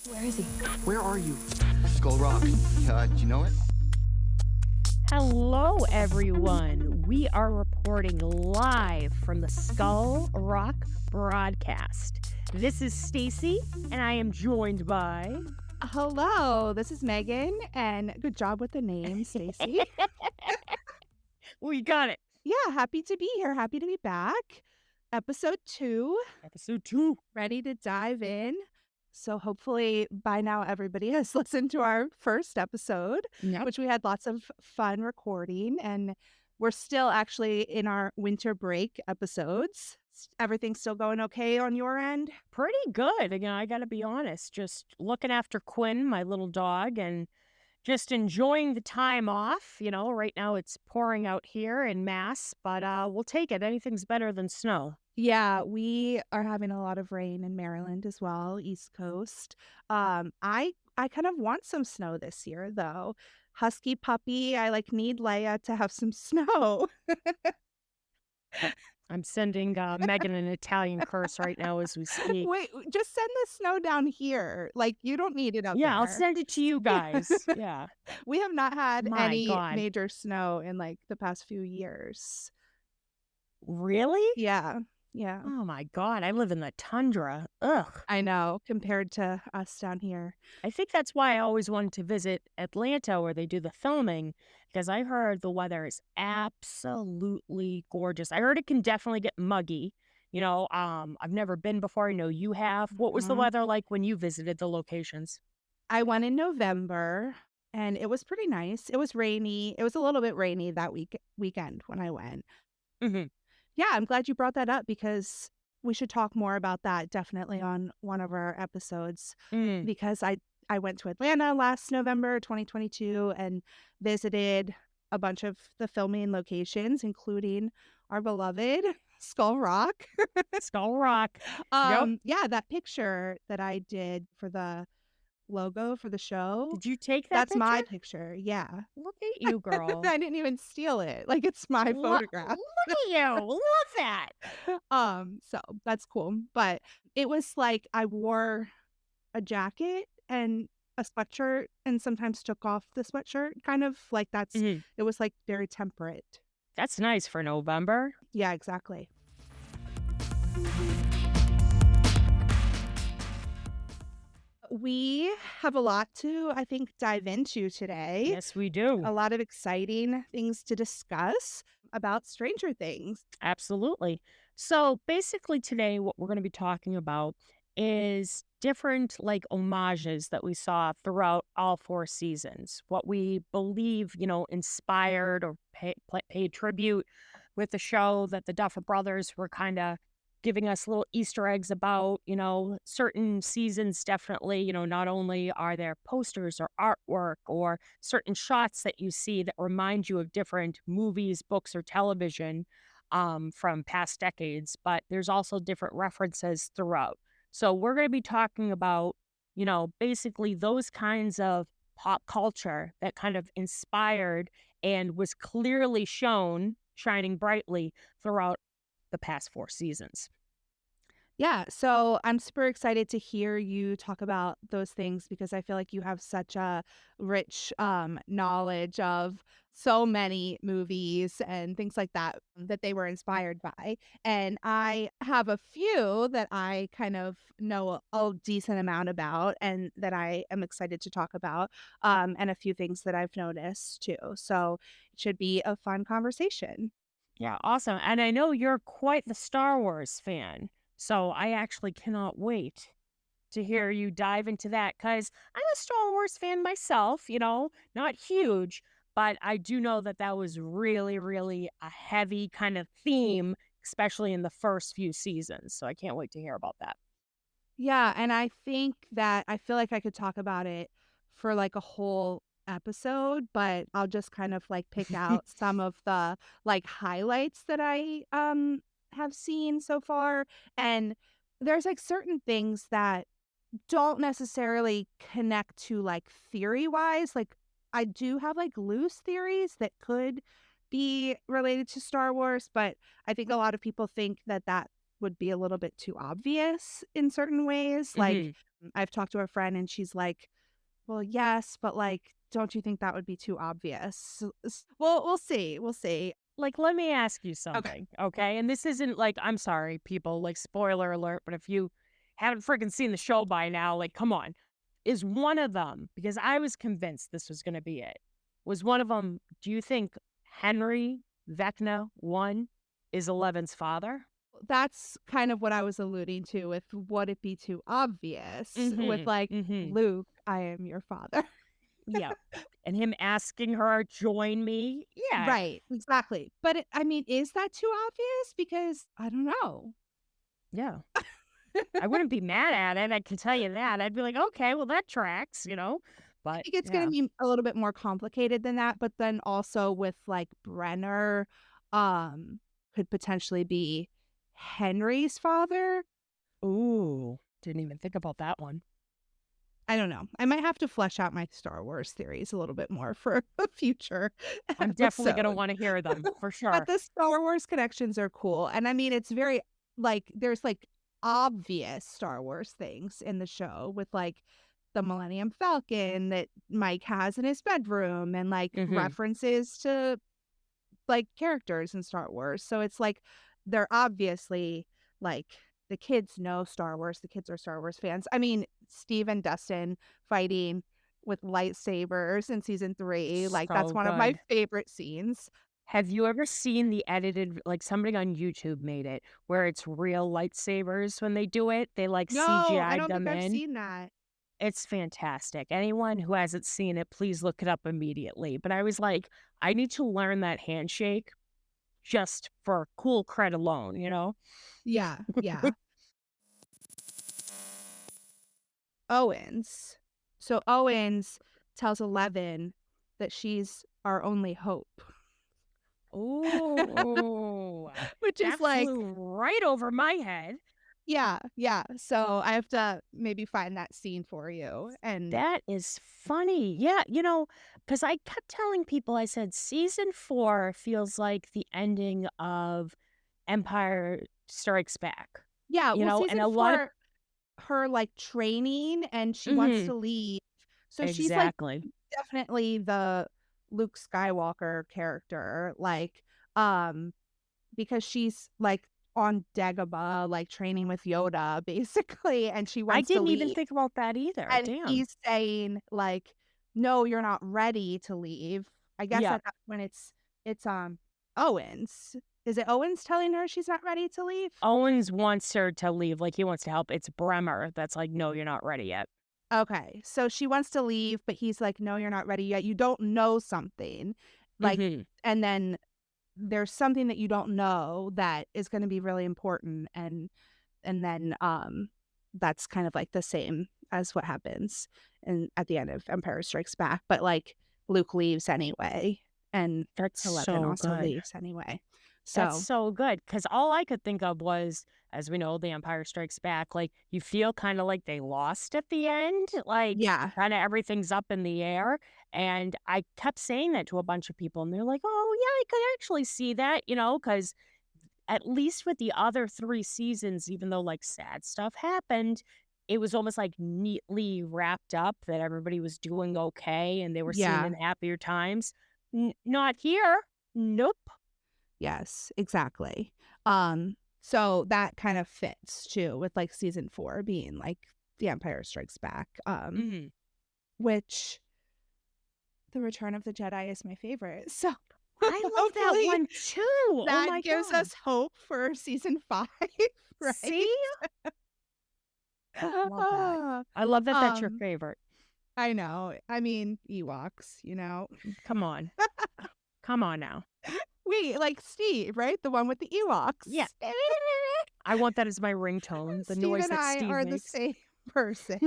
Where is he? Where are you? Skull Rock. Do you know it? Hello, everyone. We are reporting live from the Skull Rock broadcast. This is Stacy, and I am joined by. Hello, this is Megan, and good job with the name, Stacy. We got it. Yeah, happy to be here. Happy to be back. Episode 2. Episode 2. Ready to dive in. So hopefully by now everybody has listened to our first episode, which we had lots of fun recording. And we're still actually in our winter break episodes. Everything's still going okay on your end? Pretty good. Again, I got to be honest. Just looking after Quinn, my little dog, and just enjoying the time off. You know, right now it's pouring out here in Mass, but we'll take it. Anything's better than snow. Yeah, we are having a lot of rain in Maryland as well, East Coast. I kind of want some snow this year, though. Husky puppy, I need Leia to have some snow. I'm sending Megan an Italian curse right now as we speak. Wait, just send the snow down here. You don't need it up there. Yeah, I'll send it to you guys. Yeah. We have not had My any God. major snow in the past few years. Really? Yeah. Yeah. Oh my God, I live in the tundra. Ugh. I know, compared to us down here. I think that's why I always wanted to visit Atlanta where they do the filming, because I heard the weather is absolutely gorgeous. I heard it can definitely get muggy. You know, I've never been before. I know you have. What was the weather like when you visited the locations? I went in November and it was pretty nice. It was rainy. It was a little bit rainy that weekend when I went. Mm-hmm. Yeah, I'm glad you brought that up because we should talk more about that definitely on one of our episodes. Because I went to Atlanta last November 2022 and visited a bunch of the filming locations, including our beloved Skull Rock. Skull Rock. Yep. Yeah, that picture that I did for the logo for the show. Did you take that That's picture? my picture. Yeah. Look at you, girl. I didn't even steal it. It's my photograph. Look at you. Love that. So that's cool. But it was I wore a jacket and a sweatshirt and sometimes took off the sweatshirt. Kind of that's it was very temperate. That's nice for November. Yeah, exactly. We have a lot to, I think, dive into today. Yes, we do. A lot of exciting things to discuss about Stranger Things. Absolutely. So basically today, what we're going to be talking about is different homages that we saw throughout all 4 seasons. What we believe, inspired or paid tribute with the show that the Duffer Brothers were kind of giving us little Easter eggs about, certain seasons definitely, not only are there posters or artwork or certain shots that you see that remind you of different movies, books, or television from past decades, but there's also different references throughout. So we're going to be talking about, basically those kinds of pop culture that kind of inspired and was clearly shown, shining brightly throughout the past 4 seasons. Yeah, so I'm super excited to hear you talk about those things because I feel like you have such a rich knowledge of so many movies and things like that that they were inspired by. And I have a few that I kind of know a decent amount about and that I am excited to talk about, and a few things that I've noticed too. So it should be a fun conversation. Yeah, awesome. And I know you're quite the Star Wars fan. So I actually cannot wait to hear you dive into that because I'm a Star Wars fan myself, not huge, but I do know that that was really, really a heavy kind of theme, especially in the first few seasons. So I can't wait to hear about that. Yeah, and I think that I feel like I could talk about it for a whole episode, but I'll just kind of pick out some of the highlights that I have seen so far. And there's certain things that don't necessarily connect to theory wise. I do have loose theories that could be related to Star Wars, but I think a lot of people think that would be a little bit too obvious in certain ways. I've talked to a friend and she's like, well, yes, but like, don't you think that would be too obvious? Well, we'll see. We'll see. Like, let me ask you Okay. something, okay? And this isn't like, I'm sorry, people, like, spoiler alert, but if you haven't freaking seen the show by now, like, come on. Is one of them, because I was convinced this was going to be it, was one of them, do you think Henry Vecna, one, is Eleven's father? That's kind of what I was alluding to with would it be too obvious with Mm like, hmm. Mm hmm. Luke, I am your father. Yeah. And him asking her, join me. Yeah. Right, exactly. But I mean, is that too obvious? Because I don't know. Yeah. I wouldn't be mad at it. I can tell you that. I'd be like, okay, well, that tracks, you know? I But think it's gonna yeah. be a little bit more complicated than that, but then also with, like, Brenner, um, could potentially be Henry's father? Ooh. Didn't even think about that one. I don't know. I might have to flesh out my Star Wars theories a little bit more for a future I'm definitely going to episode. want to hear them for But sure. the Star Wars connections are cool, and I mean, it's very like, there's, like, obvious Star Wars things in the show with, like, the Millennium Falcon that Mike has in his bedroom and, like, Hmm. references to, like, characters in Star Wars, so it's like, they're obviously, like the kids know Star Wars, the kids are Star Wars fans. I mean, Steve and Dustin fighting with lightsabers in season 3, like, that's So one of my good. favorite scenes. Have you ever seen the edited, like somebody on YouTube made it, where it's real lightsabers when they do it? They like No, I CGI'd don't think them I've in. seen that. It's fantastic. Anyone who hasn't seen it, please look it up immediately. But I was like, I need to learn that handshake just for cool cred alone, you know? Yeah, yeah. Owens. So Owens tells Eleven that she's our only hope, Ooh, which is that like, flew right over my head. yeah, yeah. So I have to maybe find that scene for you. And That is funny. Yeah, because I kept telling people, I said, season 4 feels like the ending of Empire Strikes Back, yeah, well, and season a lot of 4, her like training and she wants mhm, to leave. So she's like exactly. definitely the Luke Skywalker character, like, um, because she's, like, on Dagobah, like, training with Yoda, basically, and she I wants to didn't even leave, think about that either. and Damn. he's saying, like, "No, you're not ready to leave." I guess Yeah. at that point, it's Owens. Is it Owens telling her she's not ready to leave? Owens wants her to leave, like, he wants to help. It's Bremer that's like, "No, you're not ready yet." Okay, so she wants to leave, but he's like, "No, you're not ready yet. You don't know something." Like, Mhm. and then there's something that you don't know that is gonna be really important, and then, that's kind of, like, the same as what happens at the end of Empire Strikes Back, but, like, Luke leaves anyway, and That's Eleven so also good. leaves anyway. That's So, so good because all I could think of was, as we know, The Empire Strikes Back, like, you feel kinda like they lost at the end, like, yeah, kinda everything's up in the air, and I kept saying that to a bunch of people, and they're like, "Oh, yeah, I could actually see that," because at least with the other 3 seasons, even though, like, sad stuff happened, it was almost, like, neatly wrapped up that everybody was doing okay and they were seen yeah, in happier times. Not here. Nope. yes, exactly. So that kind of fits too with, like, season 4 being, like, The Empire Strikes Back, Mhm. which The Return of the Jedi is my favorite, so I love that hopefully one too. Oh that my gives god. us hope for season 5, See? right? Love that. Ah, I love that that's your um, favorite. I know. I mean, Ewoks, you know? Come on. Come on now. Wait, like Steve, right? The one with the Yeah. Ewoks. I want that as my ringtone, the Steve noise and that I Steve are the makes. same person.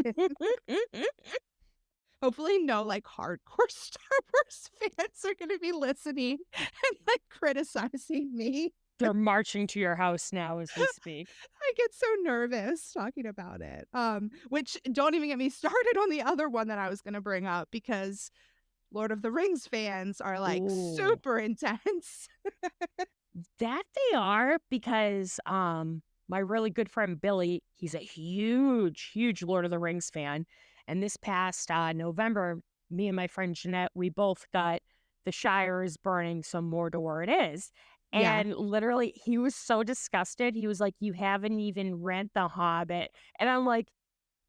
Hopefully, no, like, hardcore Star Wars fans are gonna be listening and, like, criticizing me. They're marching to your house now as we speak. I get so nervous talking about it. Which don't even get me started on the other one that I was gonna bring up because Lord of the Rings fans are, like, Ooh. super intense. That they are because, my really good friend Billy, he's a huge, huge Lord of the Rings fan. And this past November, me and my friend Jeanette, we both got The Shire is Burning, so Mordor it is. Yeah. And literally, he was so disgusted. He was like, "You haven't even read The Hobbit." And I'm like,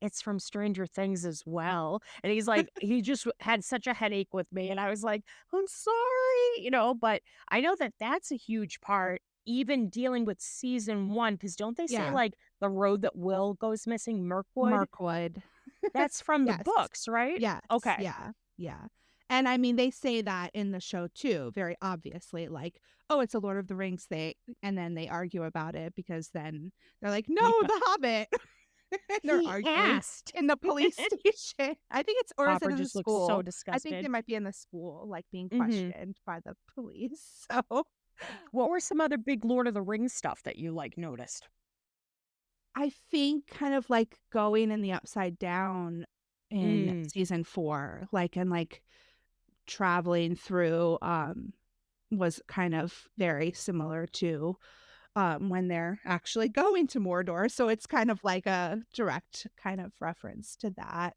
"It's from Stranger Things as well." And he's like, he just had such a headache with me. And I was like, "I'm sorry," but I know that that's a huge part, even dealing with season one. Cause don't they say Yeah. like the road that Will goes missing, Mirkwood? Mirkwood. That's from the Yes. books, right? Yes. Okay. Yeah. Yeah. And I mean, they say that in the show too, very obviously, like, oh, it's a Lord of the Rings thing. And then they argue about it because then they're like, no, Yeah. the Hobbit. And they're He arguing asked. in the police station. I think it's, or is it Hopper in the just looks so school? I think they disgusted. might be in the school, like being Mhm. questioned by the police. So What were some other big Lord of the Rings stuff that you, like, noticed? I think kind of like going in the upside down in Mm. season 4, like, and like traveling through, was kind of very similar to, when they're actually going to Mordor, so it's kind of like a direct kind of reference to that.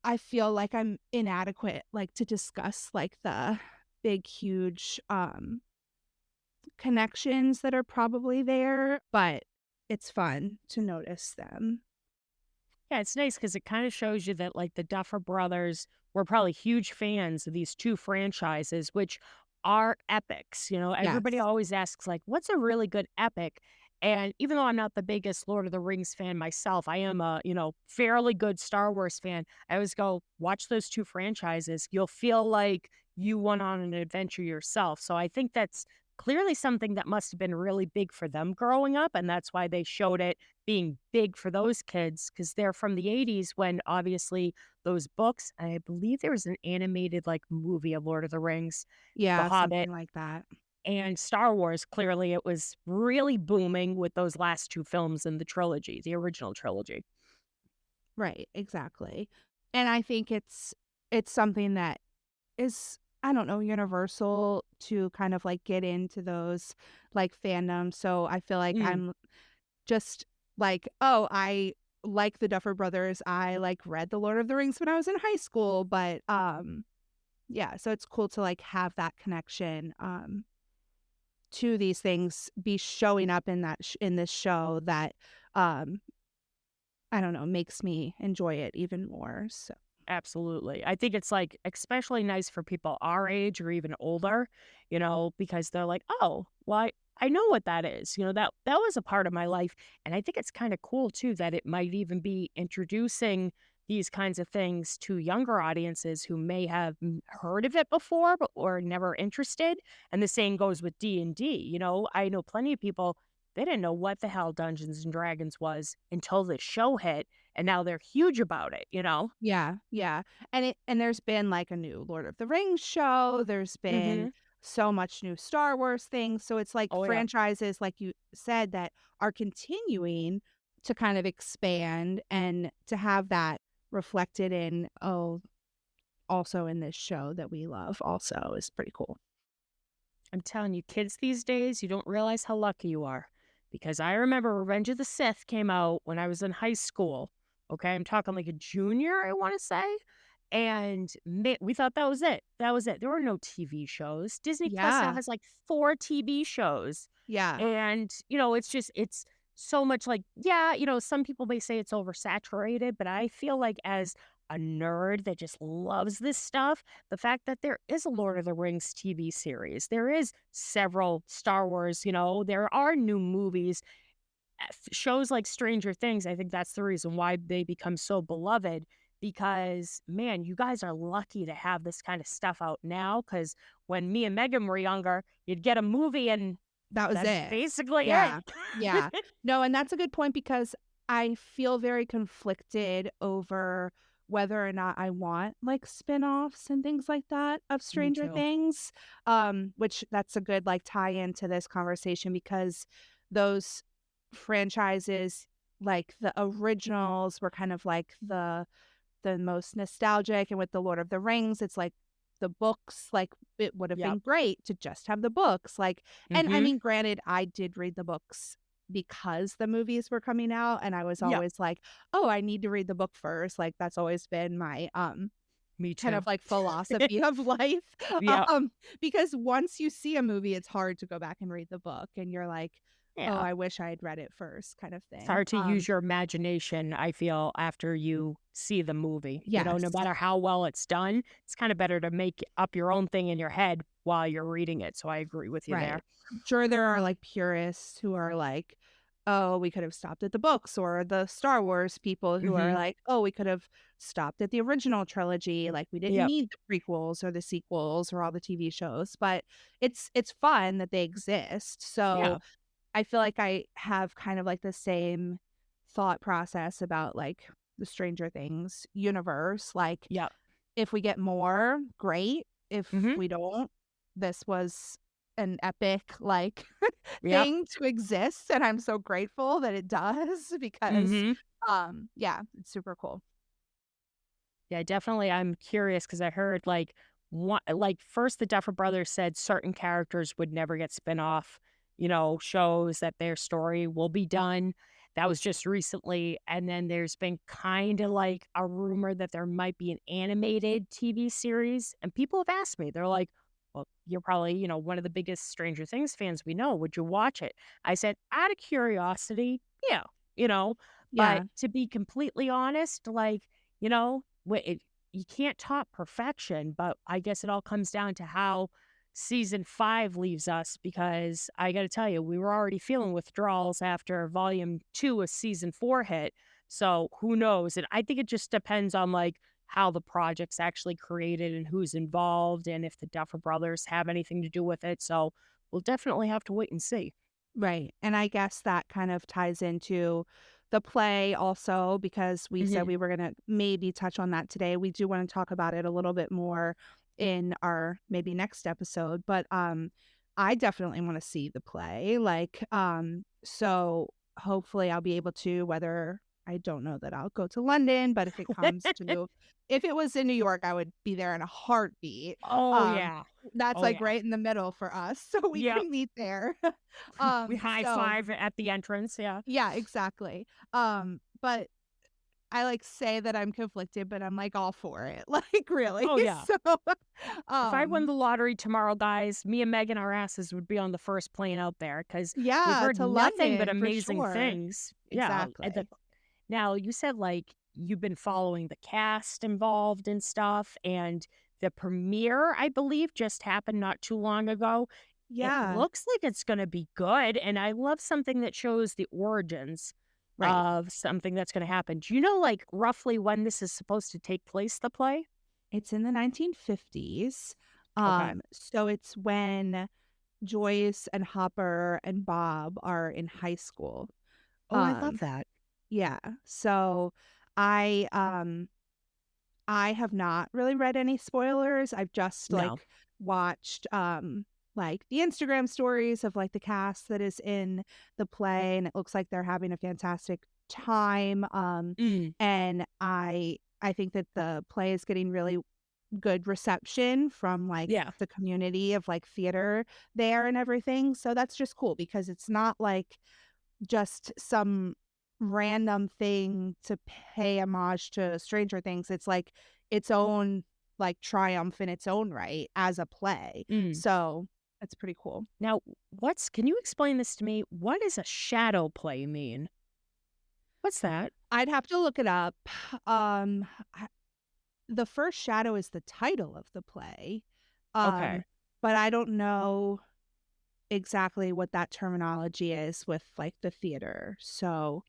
I feel like I'm inadequate, like, to discuss, like, the big, huge, connections that are probably there, but it's fun to notice them. Yeah, it's nice because it kinda shows you that, like, the Duffer Brothers were probably huge fans of these 2 franchises, which are epics, Everybody Yes. always asks, like, "What's a really good epic?" And even though I'm not the biggest Lord of the Rings fan myself, I am a, fairly good Star Wars fan. I always go, "Watch those 2 franchises. You'll feel like you went on an adventure yourself." So I think that's clearly something that must have been really big for them growing up, and that's why they showed it being big for those kids because 'cause they're from the '80s when obviously those books I believe there was an animated, like, movie of Lord of the Rings, The Yeah, Hobbit, something like that. and Star Wars. Clearly, it was really booming with those last 2 films in the trilogy, the original trilogy. Right, exactly. And I think it's something that is, I don't know, universal to kind of, like, get into those, like, fandoms, so I feel like Mm. I'm just like, "Oh, I like the Duffer Brothers, I, like, read The Lord of the Rings when I was in high school," but, yeah, so it's cool to, like, have that connection, to these things be showing up in that in this show that, um, I don't know, makes me enjoy it even more, so Absolutely. I think it's, like, especially nice for people our age or even older, because they're like, "Oh, well, I know what that is." That was a part of my life, and I think it's kinda cool too that it might even be introducing these kinds of things to younger audiences who may have heard of it before but were never interested, and the same goes with D&D, I know plenty of people, they didn't know what the hell Dungeons& and Dragons was until the show hit, and now they're huge about it? yeah, yeah, and there's been, like, a new Lord of the Rings show, there's been Mhm. so much new Star Wars things, so it's like Oh, yeah. franchises, like you said, that are continuing to kind of expand and to have that reflected in, oh, also in this show that we love also is pretty cool. I'm telling you, kids these days, you don't realize how lucky you are. Because I remember Revenge of the Sith came out when I was in high school. Okay. I'm talking like a junior, I want to say. And we thought that was it. That was it. There were no TV shows. Disney Plus now Yeah, has like 4 TV shows. yeah, And, it's so much like, yeah, some people may say it's oversaturated, but I feel like as a nerd that just loves this stuff, the fact that there is a Lord of the Rings TV series, there is several Star Wars, there are new movies, shows like Stranger Things. I think that's the reason why they become so beloved because, man, you guys are lucky to have this kind of stuff out now. Because when me and Megan were younger, you'd get a movie and that was that's it. basically it. Yeah, yeah. No, and that's a good point because I feel very conflicted over whether or not I want, like, spin-offs and things like that of Me Stranger too. Things, which that's a good, like, tie-in to this conversation because those franchises, like, the originals were kind of like the most nostalgic, and with The Lord of the Rings, it's like the books, like, it would have Yep. been great to just have the books, like, and I Mhm. mean, granted, I did read the books because the movies were coming out, and I was Yeah, always like, "Oh, I need to read the book first." Like, that's always been my, me kind too. of like philosophy of life. Yeah, Because once you see a movie, it's hard to go back and read the book, and you're like, "Oh, yeah. I wish I had read it first," kind of It's thing. hard to use your imagination, I feel, after you see the movie. No Yes. matter how well it's done, it's kind of better to make up your own thing in your head while you're reading it. So I agree with you Right. there. I'm sure there are, like, purists who are like, "Oh, we could have stopped at the books," or the Star Wars people who are Hmm. like, "Oh, we could have stopped at the original trilogy, like, we didn't Yep. need the prequels or the sequels or all the TV shows," but it's fun that they exist, so Yeah. I feel like I have kind of, like, the same thought process about, like, the Stranger Things universe, like, Yep. if we get more, great. If Hmm. we don't, this was an epic, like, Yep. thing to exist, and I'm so grateful that it does because, Hmm. yeah, it's super cool. Yeah, definitely. I'm curious because I heard like first the Duffer Brothers said certain characters would never get spin-off, shows that their story will be done. That was just recently. And then there's been kind of like a rumor that there might be an animated TV series. And people have asked me, they're like, well, you're probably, one of the biggest Stranger Things fans we know. Would you watch it? I said, out of curiosity, yeah, you know, but Yeah, to be completely honest, like, you can't top perfection, but I guess it all comes down to how season 5 leaves us because I gotta tell you, we were already feeling withdrawals after volume 2 of season 4 hit. So who knows? And I think it just depends on like how the project's actually created and who's involved and if the Duffer Brothers have anything to do with it. So we'll definitely have to wait and see. right, and I guess that kind of ties into the play also because we said Hmm. we were gonna maybe touch on that today. We do wanna talk about it a little bit more in our maybe next episode, but, I definitely wanna see the play, like, so hopefully I'll be able to, whether I don't know that I'll go to London, but if it was in New York, I would be there in a heartbeat. Oh Um, yeah. that's, Oh like, yeah. right in the middle for us, so we Yep. can meet there. We high So five at the entrance. Yeah. yeah, exactly. But I, like, say that I'm conflicted, but I'm, like, all for it, like, really. Oh yeah. So, If I won um, the lottery tomorrow, guys, me and Megan, our asses would be on the first plane out there because we've yeah, heard to nothing but London for amazing sure. things. Yeah. Exactly. Now, you said like you've been following the cast involved and stuff, and the premiere, I believe, just happened not too long ago. It Yeah, looks like it's going to be good. And I love something that shows the origins right. of something that's going to happen. Do you know, like, roughly when this is supposed to take place, the play? It's in the 1950s. Okay. So it's when Joyce and Hopper and Bob are in high school. Oh, I love Um, that. yeah. So I have not really read any spoilers. I've just, No. like, watched, like, the Instagram stories of, like, the cast that is in the play, and it looks like they're having a fantastic time, Mhm. and I think that the play is getting really good reception from, like, Yeah. the community of, like, theater there and everything, so that's just cool because it's not, like, just some random thing to pay homage to Stranger Things. It's like its own like triumph in its own right as a play. Mhm. So it's pretty cool. Now, can you explain this to me? What does a shadow play mean? What's that? I'd have to look it up. Um I, the first shadow is the title of the play. Okay. Um but I don't know exactly what that terminology is with like the theater. So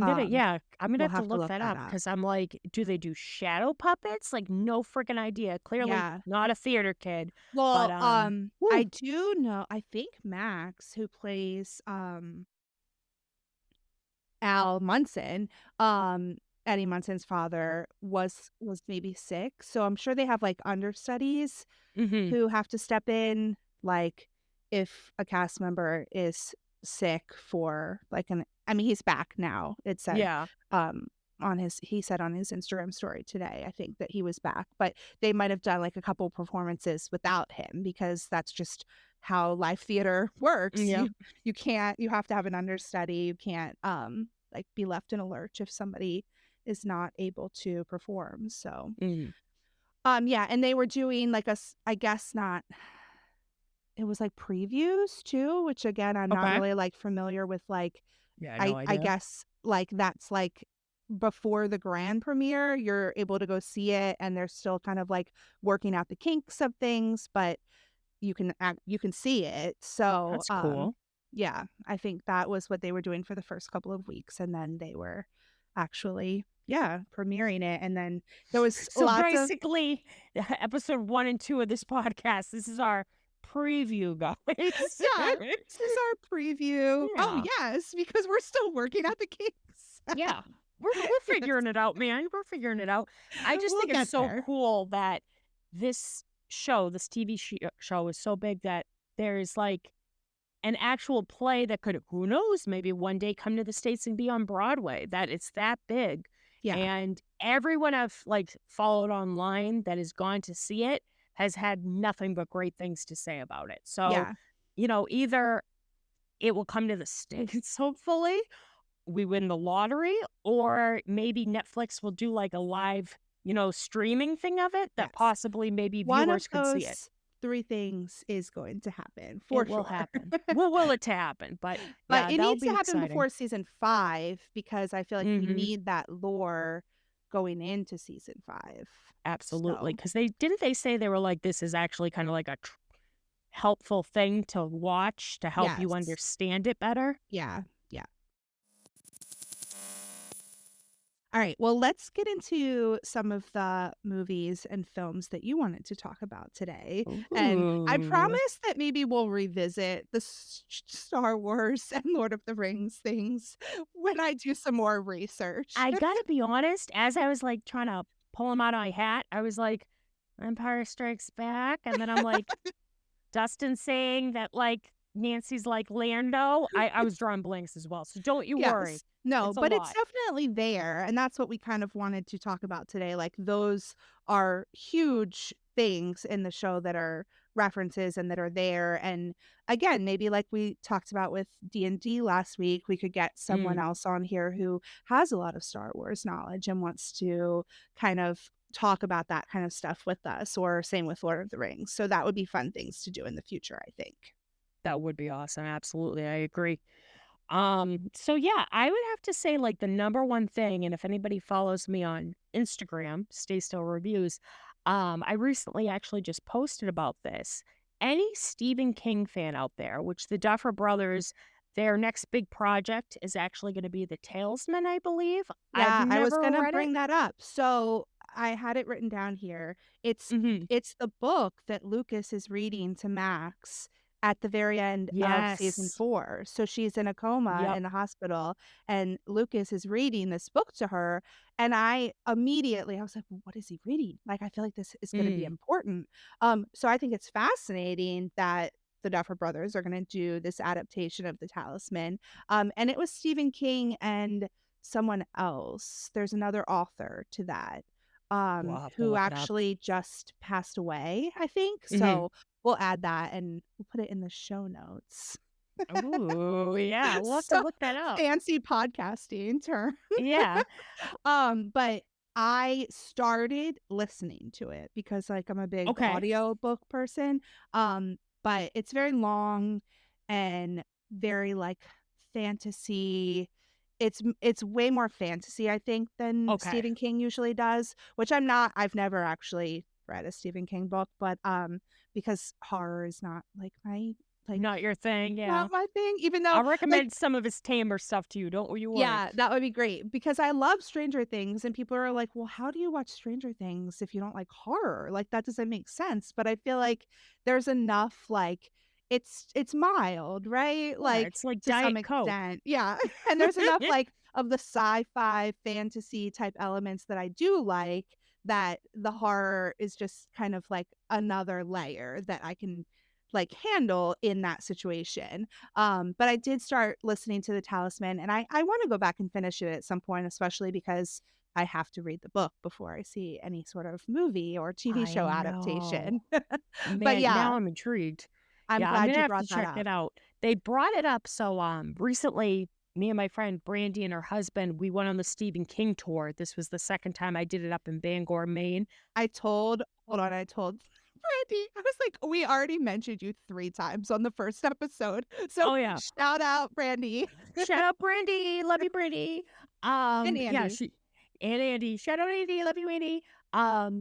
um I'm gonna we'll have to have to look look that that up up. because I'm like, do they do shadow puppets? Like, no freaking idea. Clearly Yeah. not a theater kid, but Well, I woo. do know I think Max, who plays, Al Munson, Eddie Munson's father, was maybe sick, so I'm sure they have, like, understudies Mhm. who have to step in, like, if a cast member is sick for, like, an I mean, he's back now, it said, Yeah. um, on his he said on his Instagram story today, I think, that he was back, but they might have done, like, a couple performances without him because that's just how live theater works. Yeah. You can't, you have to have an understudy. You can't like be left in a lurch if somebody is not able to perform. So Mm. yeah, and they were doing like I guess not, it was like previews too, which again I'm not Okay. really like familiar with, like Yeah, no I idea. guess like that's like before the grand premiere, you're able to go see it and they're still kind of like working out the kinks of things, but you can see it. So That's cool. yeah, I think that was what they were doing for the first couple of weeks, and then they were actually, yeah, premiering it, and then there was So lots of basically, episode 1 and 2 of this podcast, this is our preview, guys. yeah, this is our preview. Oh, Yeah. yes, because we're still working out the kinks. Yeah. We're Yes, figuring it out, man. We're figuring it out. I just we'll think it's get so there. cool that this show, this TV show is so big that there's like an actual play that could, who knows, maybe one day come to the States and be on Broadway, that it's that big. Yeah, And everyone I've like followed online that has gone to see it has had nothing but great things to say about it. So, yeah, either it will come to the States, hopefully, we win the lottery, or maybe Netflix will do like a live, streaming thing of it that yes. possibly maybe One of viewers could see it. those 3 things is going to happen for It will sure. happen. We'll will it to happen, but But yeah, it that'll needs to be happen exciting. before season 5 because I feel like we Mhm. need that lore going into season 5. Absolutely, So, because they say they were like, "This is actually kinda like a helpful thing to watch to help you yes. understand it better." Yeah, yeah. All right, well, let's get into some of the movies and films that you wanted to talk about today, and I Ooh. promise that maybe we'll revisit the Star Wars and Lord of the Rings things when I do some more research. I gotta be honest, as I was, like, trying to pull them out of my hat, I was like, "Empire Strikes Back," and then I'm like, Dustin saying that, like, Nancy's like Lando. I was drawing blanks as well, so don't you worry. Yes. No, It's a but it's lot. definitely there, and that's what we kind of wanted to talk about today, like, those are huge things in the show that are references and that are there, and, again, maybe like we talked about with D&D last week, we could get someone Mm, else on here who has a lot of Star Wars knowledge and wants to kind of talk about that kind of stuff with us, or same with Lord of the Rings, so that would be fun things to do in the future, I think. that would be awesome, absolutely, I agree. So yeah, I would have to say like the number one thing, and if anybody follows me on Instagram, Stay Still Reviews, I recently actually just posted about this. Any Stephen King fan out there, which the Duffer Brothers, their next big project is actually going to be the Talisman, I believe. I've Yeah, I was never gonna read it. bring that up. So, I had it written down here. It's Hmm. it's the book that Lucas is reading to Max at the very end of season Yes. 4. So, she's in a coma Yep. in the hospital, and Lucas is reading this book to her, and I was like, "Well, what is he reading?" Like, I feel like this is gonna be Mm. important. So I think it's fascinating that the Duffer Brothers are gonna do this adaptation of The Talisman. And it was Stephen King and someone else. There's another author to that, We'll have to who look it up. actually just passed away, I think. Hmm. So we'll add that and we'll put it in the show notes. Ooh, yeah, we'll have to So look that up. fancy podcasting term. Yeah. But I started listening to it because like I'm a big Okay. audiobook person. But it's very long and very like fantasy. It's way more fantasy, I think, than Okay. Stephen King usually does, which I've never actually read a Stephen King book, but because horror is not like Not your thing, yeah. not my thing, even though I'll like recommend some of his tamer stuff to you, don't you worry. yeah, that would be great because I love Stranger Things and people are like, "Well, how do you watch Stranger Things if you don't like horror?" Like, that doesn't make sense, but I feel like there's enough, like it's mild, right? Yeah, Like, it's like to some Diet Coke. extent. Yeah, and there's enough, like, of the sci-fi, fantasy type elements that I do like, that the horror is just kind of like another layer that I can, like, handle in that situation. But I did start listening to The Talisman, and I wanna go back and finish it at some point, especially because I have to read the book before I see any sort of movie or TV I show know. adaptation. But Man, yeah, now I'm intrigued. I'm Yeah, I'm glad gonna you have to brought that check it up. out. They brought it up, so, recently, me and my friend Brandy and her husband, we went on the Stephen King tour. This was the second time I did it up in Bangor, Maine. I told Brandy, I was like, "We already mentioned you 3 times on the first episode." So, Oh, yeah. shout out Brandy Shout out Brandy, love you, Brandy. and Yeah, Andy. she and Andy. Shout out Andy, love you, Andy.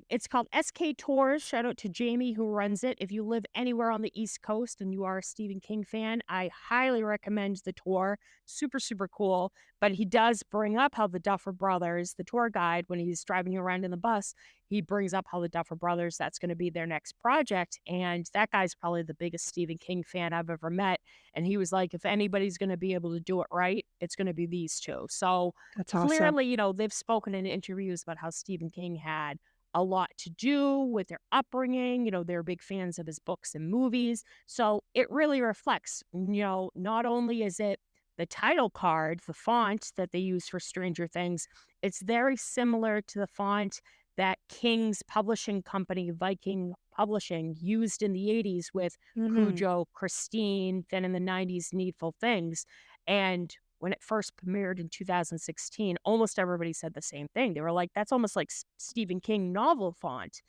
It's called SK Tours. Shout out to Jamie who runs it. If you live anywhere on the East Coast and you are a Stephen King fan, I highly recommend the tour. Super, super cool. But he does bring up how the Duffer Brothers, the tour guide, when he's driving you around in the bus, he brings up how the Duffer Brothers, that's going to be their next project. And that guy's probably the biggest Stephen King fan I've ever met. And he was like, if anybody's going to be able to do it right, it's going to be these two. So That's awesome. clearly, they've spoken in interviews about how Stephen King had a lot to do with their upbringing. They're big fans of his books and movies. So it really reflects, not only is it the title card, the font that they use for Stranger Things, it's very similar to the font that King's publishing company, Viking Publishing, used in the 80s with Mhm. Cujo, Christine, then in the 90s, Needful Things. And when it first premiered in 2016, almost everybody said the same thing. They were like, that's almost like Stephen King novel font.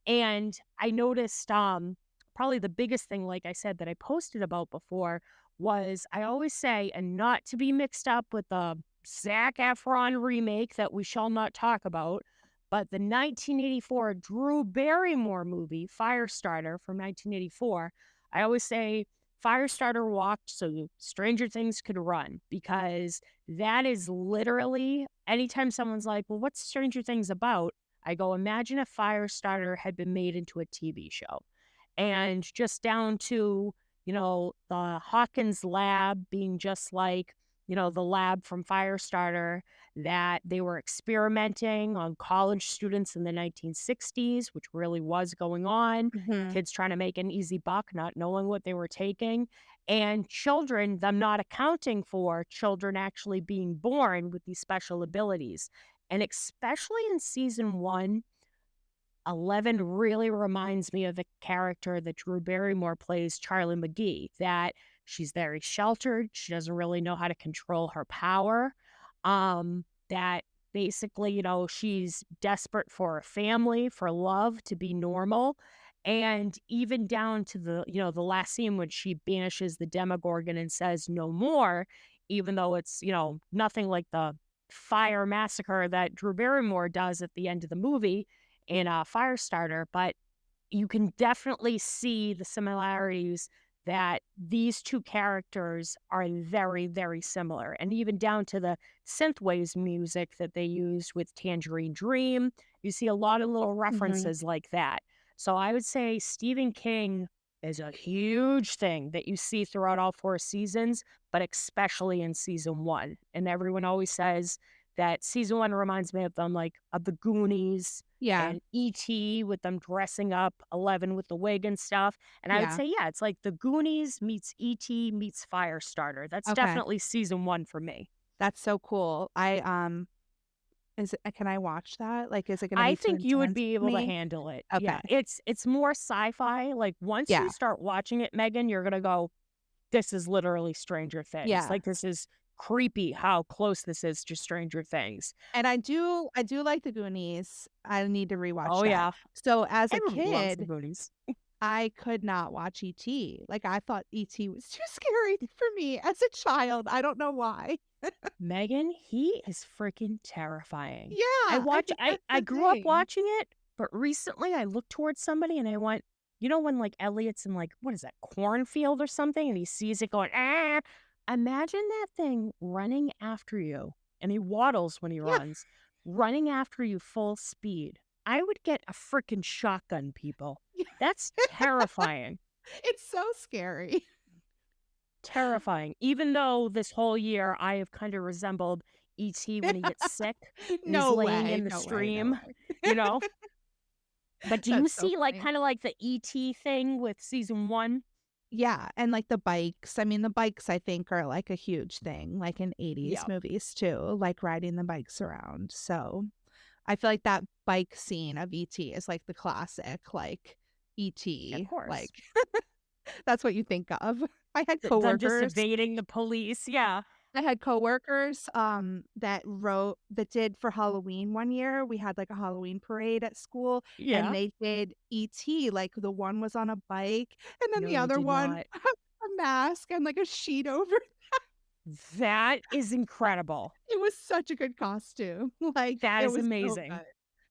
And I noticed probably the biggest thing, like I said, that I posted about before was I always say, and not to be mixed up with the Zac Efron remake that we shall not talk about, but the 1984 Drew Barrymore movie, Firestarter from 1984. I always say Firestarter walked so Stranger Things could run because that is literally anytime someone's like, well, what's Stranger Things about? I go, imagine if Firestarter had been made into a TV show. And just down to, the Hawkins lab being just like, the lab from Firestarter, that they were experimenting on college students in the 1960s, which really was going on. Mhm. Kids trying to make an easy buck, not knowing what they were taking, and children, them not accounting for children actually being born with these special abilities. And especially in season one, 11 really reminds me of the character that Drew Barrymore plays, Charlie McGee, that she's very sheltered. She doesn't really know how to control her power. That basically, she's desperate for a family, for love, to be normal. And even down to the last scene when she banishes the Demogorgon and says no more, even though it's, nothing like the fire massacre that Drew Barrymore does at the end of the movie in Firestarter, but you can definitely see the similarities that these two characters are very, very similar. And even down to the synthwaves music that they used with Tangerine Dream, you see a lot of little Mhm. references like that. So I would say Stephen King is a huge thing that you see throughout all four seasons, but especially in season one. And everyone always says that season one reminds me of them, like of the Goonies Yeah. and E.T. with them dressing up 11 with the wig and stuff. And I would Yeah. say, yeah, it's like the Goonies meets E.T. meets Firestarter. That's Okay. definitely season one for me. That's so cool. Is it can I watch that? Like, is it gonna I be too think you would intense be for able to me? handle it. Okay. Yeah, it's more sci-fi. Like once you Yeah. start watching it, Megan, you're gonna go, this is literally Stranger Things. Yeah. Like this is creepy how close this is to Stranger Things. And I do like the Goonies. I need to rewatch Oh that. yeah. So, as a Everybody loves the kid, Goonies. I could not watch E.T. Like, I thought E.T. was too scary for me as a child. I don't know why. Megan, he is freaking terrifying. I Yeah, I watch think I that's I the grew up thing. watching it, but recently I looked towards somebody and I went, when like Elliot's in like what is that, cornfield or something, and he sees it going, ah, imagine that thing running after you. And he waddles when he Yeah. runs, running after you full speed. I would get a freaking shotgun, people. That's terrifying. It's so scary. Terrifying. Even though this whole year I have kind of resembled ET when he gets sick and he's No laying way, in the no way, no stream, way. you know? But do you That's so see like funny. kind of like the ET thing with season one? Yeah, and, like, the bikes. I mean, the bikes, I think, are, like, a huge thing, like, in Yeah, 80s movies too, like, riding the bikes around, so I feel like that bike scene of E.T. is, like, the classic, like, of E.T., course. like That's what you think of. I had Them just coworkers evading the police. Yeah. I had coworkers, that did for Halloween one year, we had, like, a Halloween parade at school, and Yeah. they did ET, like, the one was on a bike, and then No, the they other did one not. had a mask and, like, a sheet over. That is incredible. It was such a good costume, like, That it is was so amazing. good.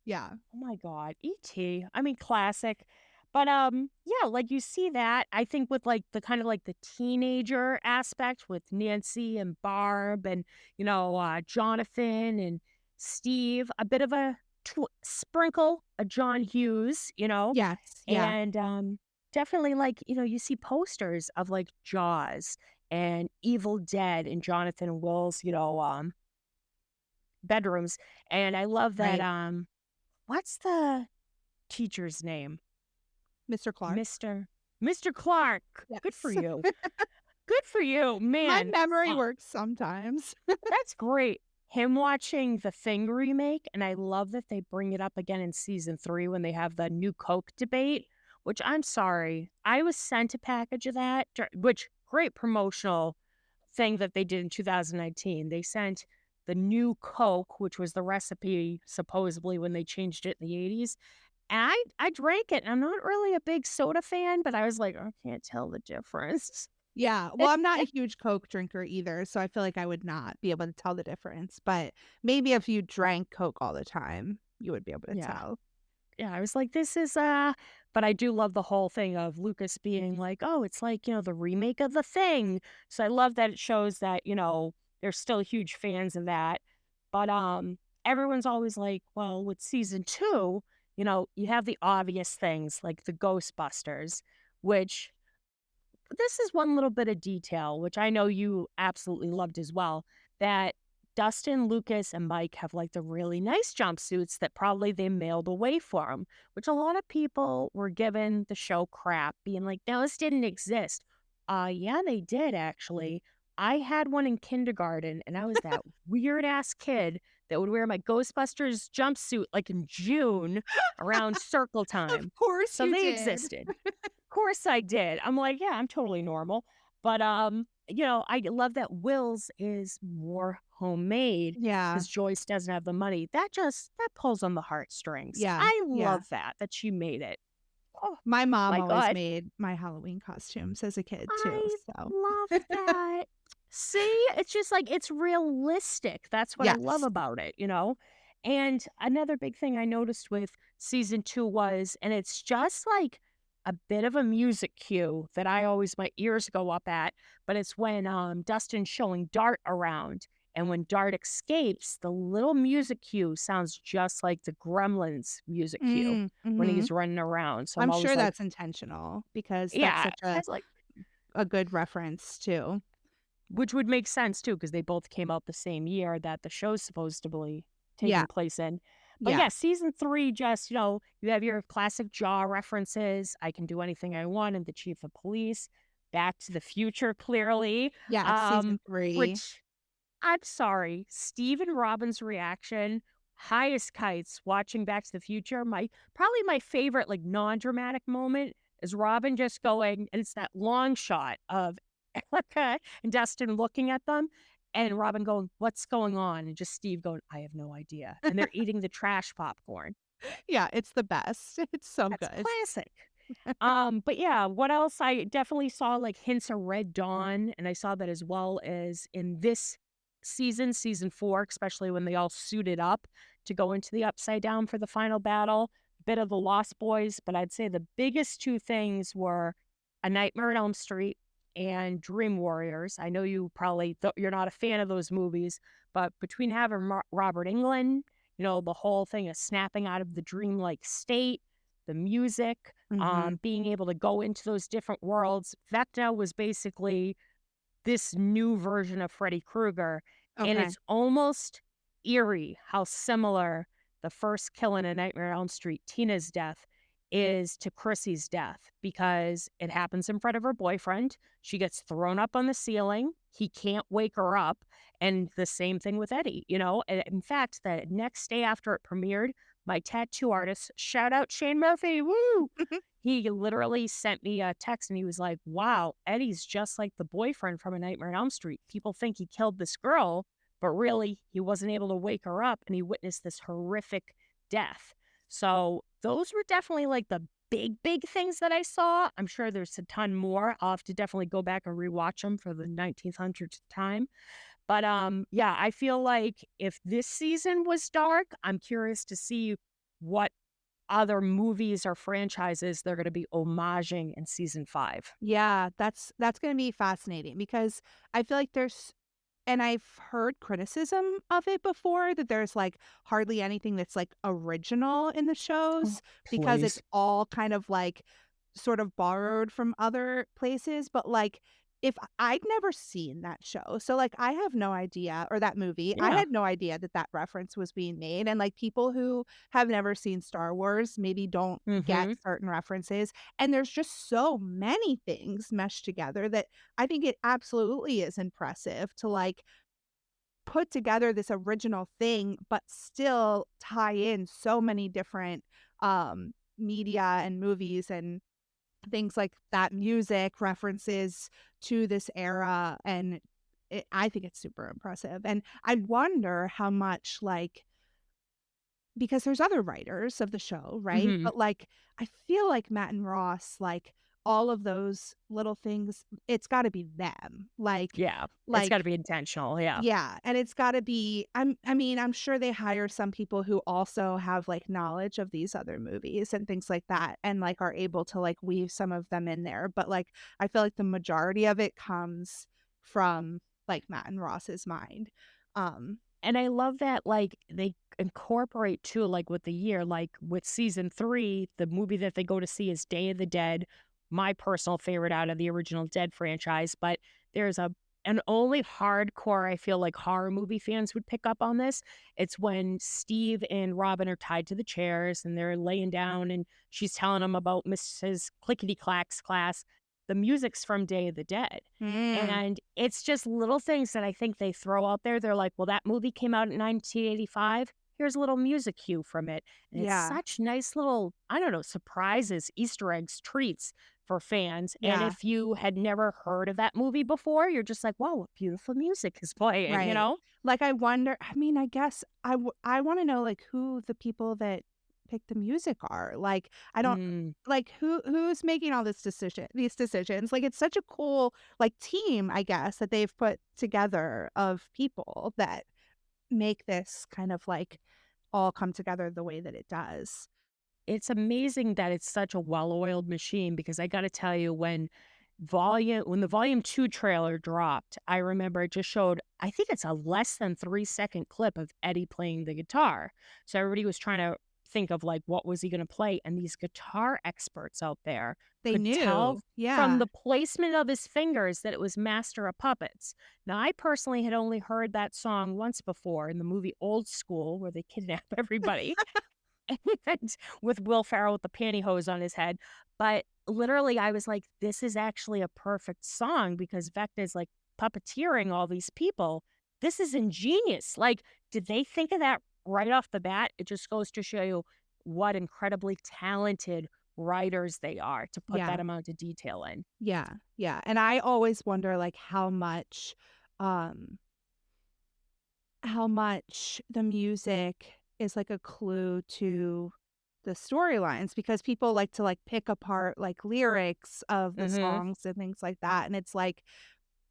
Yeah. Oh my god, E.T. I mean, classic. But, yeah, like, you see that, I think with, like, the kind of, like, the teenager aspect with Nancy and Barb and, Jonathan and Steve, a bit of a sprinkle of John Hughes, Yes, yeah. and, definitely, like, you see posters of, like, Jaws and Evil Dead in Jonathan and Will's, bedrooms, and I love that, Right. what's the teacher's name? Mr. Clark. Mr. Clark. Good for Yes. you. Good for you. My Man, memory works sometimes. that's great. Him watching the Thing remake, and I love that they bring it up again in season 3 when they have the new Coke debate, which I'm sorry, I was sent a package of that, which great promotional thing that they did in 2019. They sent the new Coke, which was the recipe supposedly when they changed it in the 80s. And I drank it, and I'm not really a big soda fan, but I was like, "I can't tell the difference." Yeah, well, I'm not a huge Coke drinker either, so I feel like I would not be able to tell the difference, but maybe if you drank Coke all the time, you would be able to Yeah. tell. Yeah, I was like, "This is, but I do love the whole thing of Lucas being like, "Oh, it's like, the remake of The Thing." So I love that it shows that, they're still huge fans of that. But, everyone's always like, "Well, with season 2, you have the obvious things like the Ghostbusters," which this is one little bit of detail, which I know you absolutely loved as well, that Dustin, Lucas, and Mike have like the really nice jumpsuits that probably they mailed away for them, which a lot of people were giving the show crap, being like, no, this didn't exist. Yeah, they did actually. I had one in kindergarten, and I was that weird ass kid that would wear my Ghostbusters jumpsuit like in June around circle Of time. course So you they did. existed. Course I did. I'm like, "Yeah, I'm totally normal." But, I love that Will's is more homemade Yeah, because Joyce doesn't have the money. That pulls on the heartstrings. yeah, I yeah. love that she made it. Oh My mom my always god. made my Halloween costumes as a kid too, I so love that. See, it's just like it's realistic. That's what I love yes. about it. And another big thing I noticed with season 2 was, and it's just like a bit of a music cue that I always my ears go up at, but it's when Dustin's showing Dart around. And when Dart escapes, the little music cue sounds just like the Gremlins music cue when Mhm. he's running around. So I'm I'm always sure like, that's intentional because that's yeah, such I was like, a good reference too. which would make sense too, because they both came out the same year that the show's supposed to be Yeah, taking place in. But yeah. yeah, season 3 just, you have your classic Jaw references, I Can Do Anything I Want, and The Chief of Police, Back to the Future, clearly, Yeah, season 3. which I'm sorry, Steve and Robin's reaction, highest kites watching Back to the Future. Probably my favorite like non-dramatic moment is Robin just going, and it's that long shot of Erica and Dustin looking at them, and Robin going, "What's going on?" And just Steve going, "I have no idea." And they're eating the trash popcorn. Yeah, it's the best. It's so That's good. classic. But yeah, what else? I definitely saw like hints of Red Dawn, and I saw that as well as in this season 4, especially when they all suited up to go into the Upside Down for the final battle. Bit of the Lost Boys, but I'd say the biggest two things were A Nightmare on Elm Street and Dream Warriors. I know you probably you're not a fan of those movies, but between having Robert Englund, the whole thing of snapping out of the dreamlike state, the music, Mhm. being able to go into those different worlds. Vecna was basically this new version of Freddy Krueger, and Okay. it's almost eerie how similar the first kill in A Nightmare on Elm Street, Tina's death, is to Chrissy's death because it happens in front of her boyfriend. She gets thrown up on the ceiling. He can't wake her up. And the same thing with Eddie. And in fact, the next day after it premiered, my tattoo artist, shout out Shane Murphy, woo! He literally sent me a text and he was like, wow, Eddie's just like the boyfriend from A Nightmare on Elm Street. People think he killed this girl, but really he wasn't able to wake her up and he witnessed this horrific death. So those were definitely like the big things that I saw. I'm sure there's a ton more. I'll have to definitely go back and rewatch them for the 1900th time. But yeah, I feel like if this season was dark, I'm curious to see what other movies or franchises they're gonna be homaging in season 5. Yeah, that's gonna be fascinating because I feel like there's and I've heard criticism of it before that there's, like, hardly anything that's, like, original in the Oh, shows because it's please. all kind of, like, sort of borrowed from other places, but, like, if I'd never seen that show, so, like, I have no idea or that movie, I Yeah. had no idea that that reference was being made, and, like, people who have never seen Star Wars maybe don't get Mhm. certain references, and there's just so many things meshed together that I think it absolutely is impressive to, like, put together this original thing, but still tie in so many different, media and movies and things like that, music references to this era, and I think it's super impressive, and I wonder how much, like because there's other writers of the show, right? Mhm. But, like, I feel like Matt and Ross, like, all of those little things, it's gotta be them, Yeah. It's gotta like be intentional, yeah. yeah, and it's gotta be I mean, I'm sure they hire some people who also have, like, knowledge of these other movies and things like that, and, like, are able to, like, weave some of them in there, but, like, I feel like the majority of it comes from, like, Matt and Ross's mind. Um And I love that, like, they incorporate too, like, with the year, like, with season 3, the movie that they go to see is Day of the Dead, my personal favorite out of the original Dead franchise, but there's and only hardcore, I feel like horror movie fans would pick up on this. It's when Steve and Robin are tied to the chairs and they're laying down and she's telling them about Mrs. Clickety Clack's class. The music's from Day of the Dead. Mm, And it's just little things that I think they throw out there. They're like, well, that movie came out in 1985. Here's a little music cue from it. And it's yeah, such nice little, I don't know, surprises, Easter eggs, treats for fans. And yeah. if you had never heard of that movie before, you're just like, wow, what beautiful music is playing, you Right. know? Like, I wonder I mean, I guess I wanna know, like, who the people that pick the music are. Like, I don't Mm. like, who's making all these decisions? Like, it's such a cool, like, team, I guess, that they've put together of people that make this kind of, like, all come together the way that it does. It's amazing that it's such a well-oiled machine because I gotta tell you, when the volume 2 trailer dropped, I remember it just showed I think it's a less than 3-second clip of Eddie playing the guitar. So everybody was trying to think of, like, what was he gonna play, and these guitar experts out there They could tell knew. from Yeah. the placement of his fingers that it was Master of Puppets. Now, I personally had only heard that song once before in the movie Old School, where they kidnap everybody. And with Will Ferrell with the pantyhose on his head. But literally, I was like, this is actually a perfect song because Vecna's like puppeteering all these people. This is ingenious. Like, did they think of that right off the bat? It just goes to show you what incredibly talented writers they are to put that Yeah. amount of detail in. Yeah. Yeah, and I always wonder, like, um how much the music is, like, a clue to the storylines because people like to, like, pick apart, like, lyrics of the Hmm. songs and things like that, and it's like,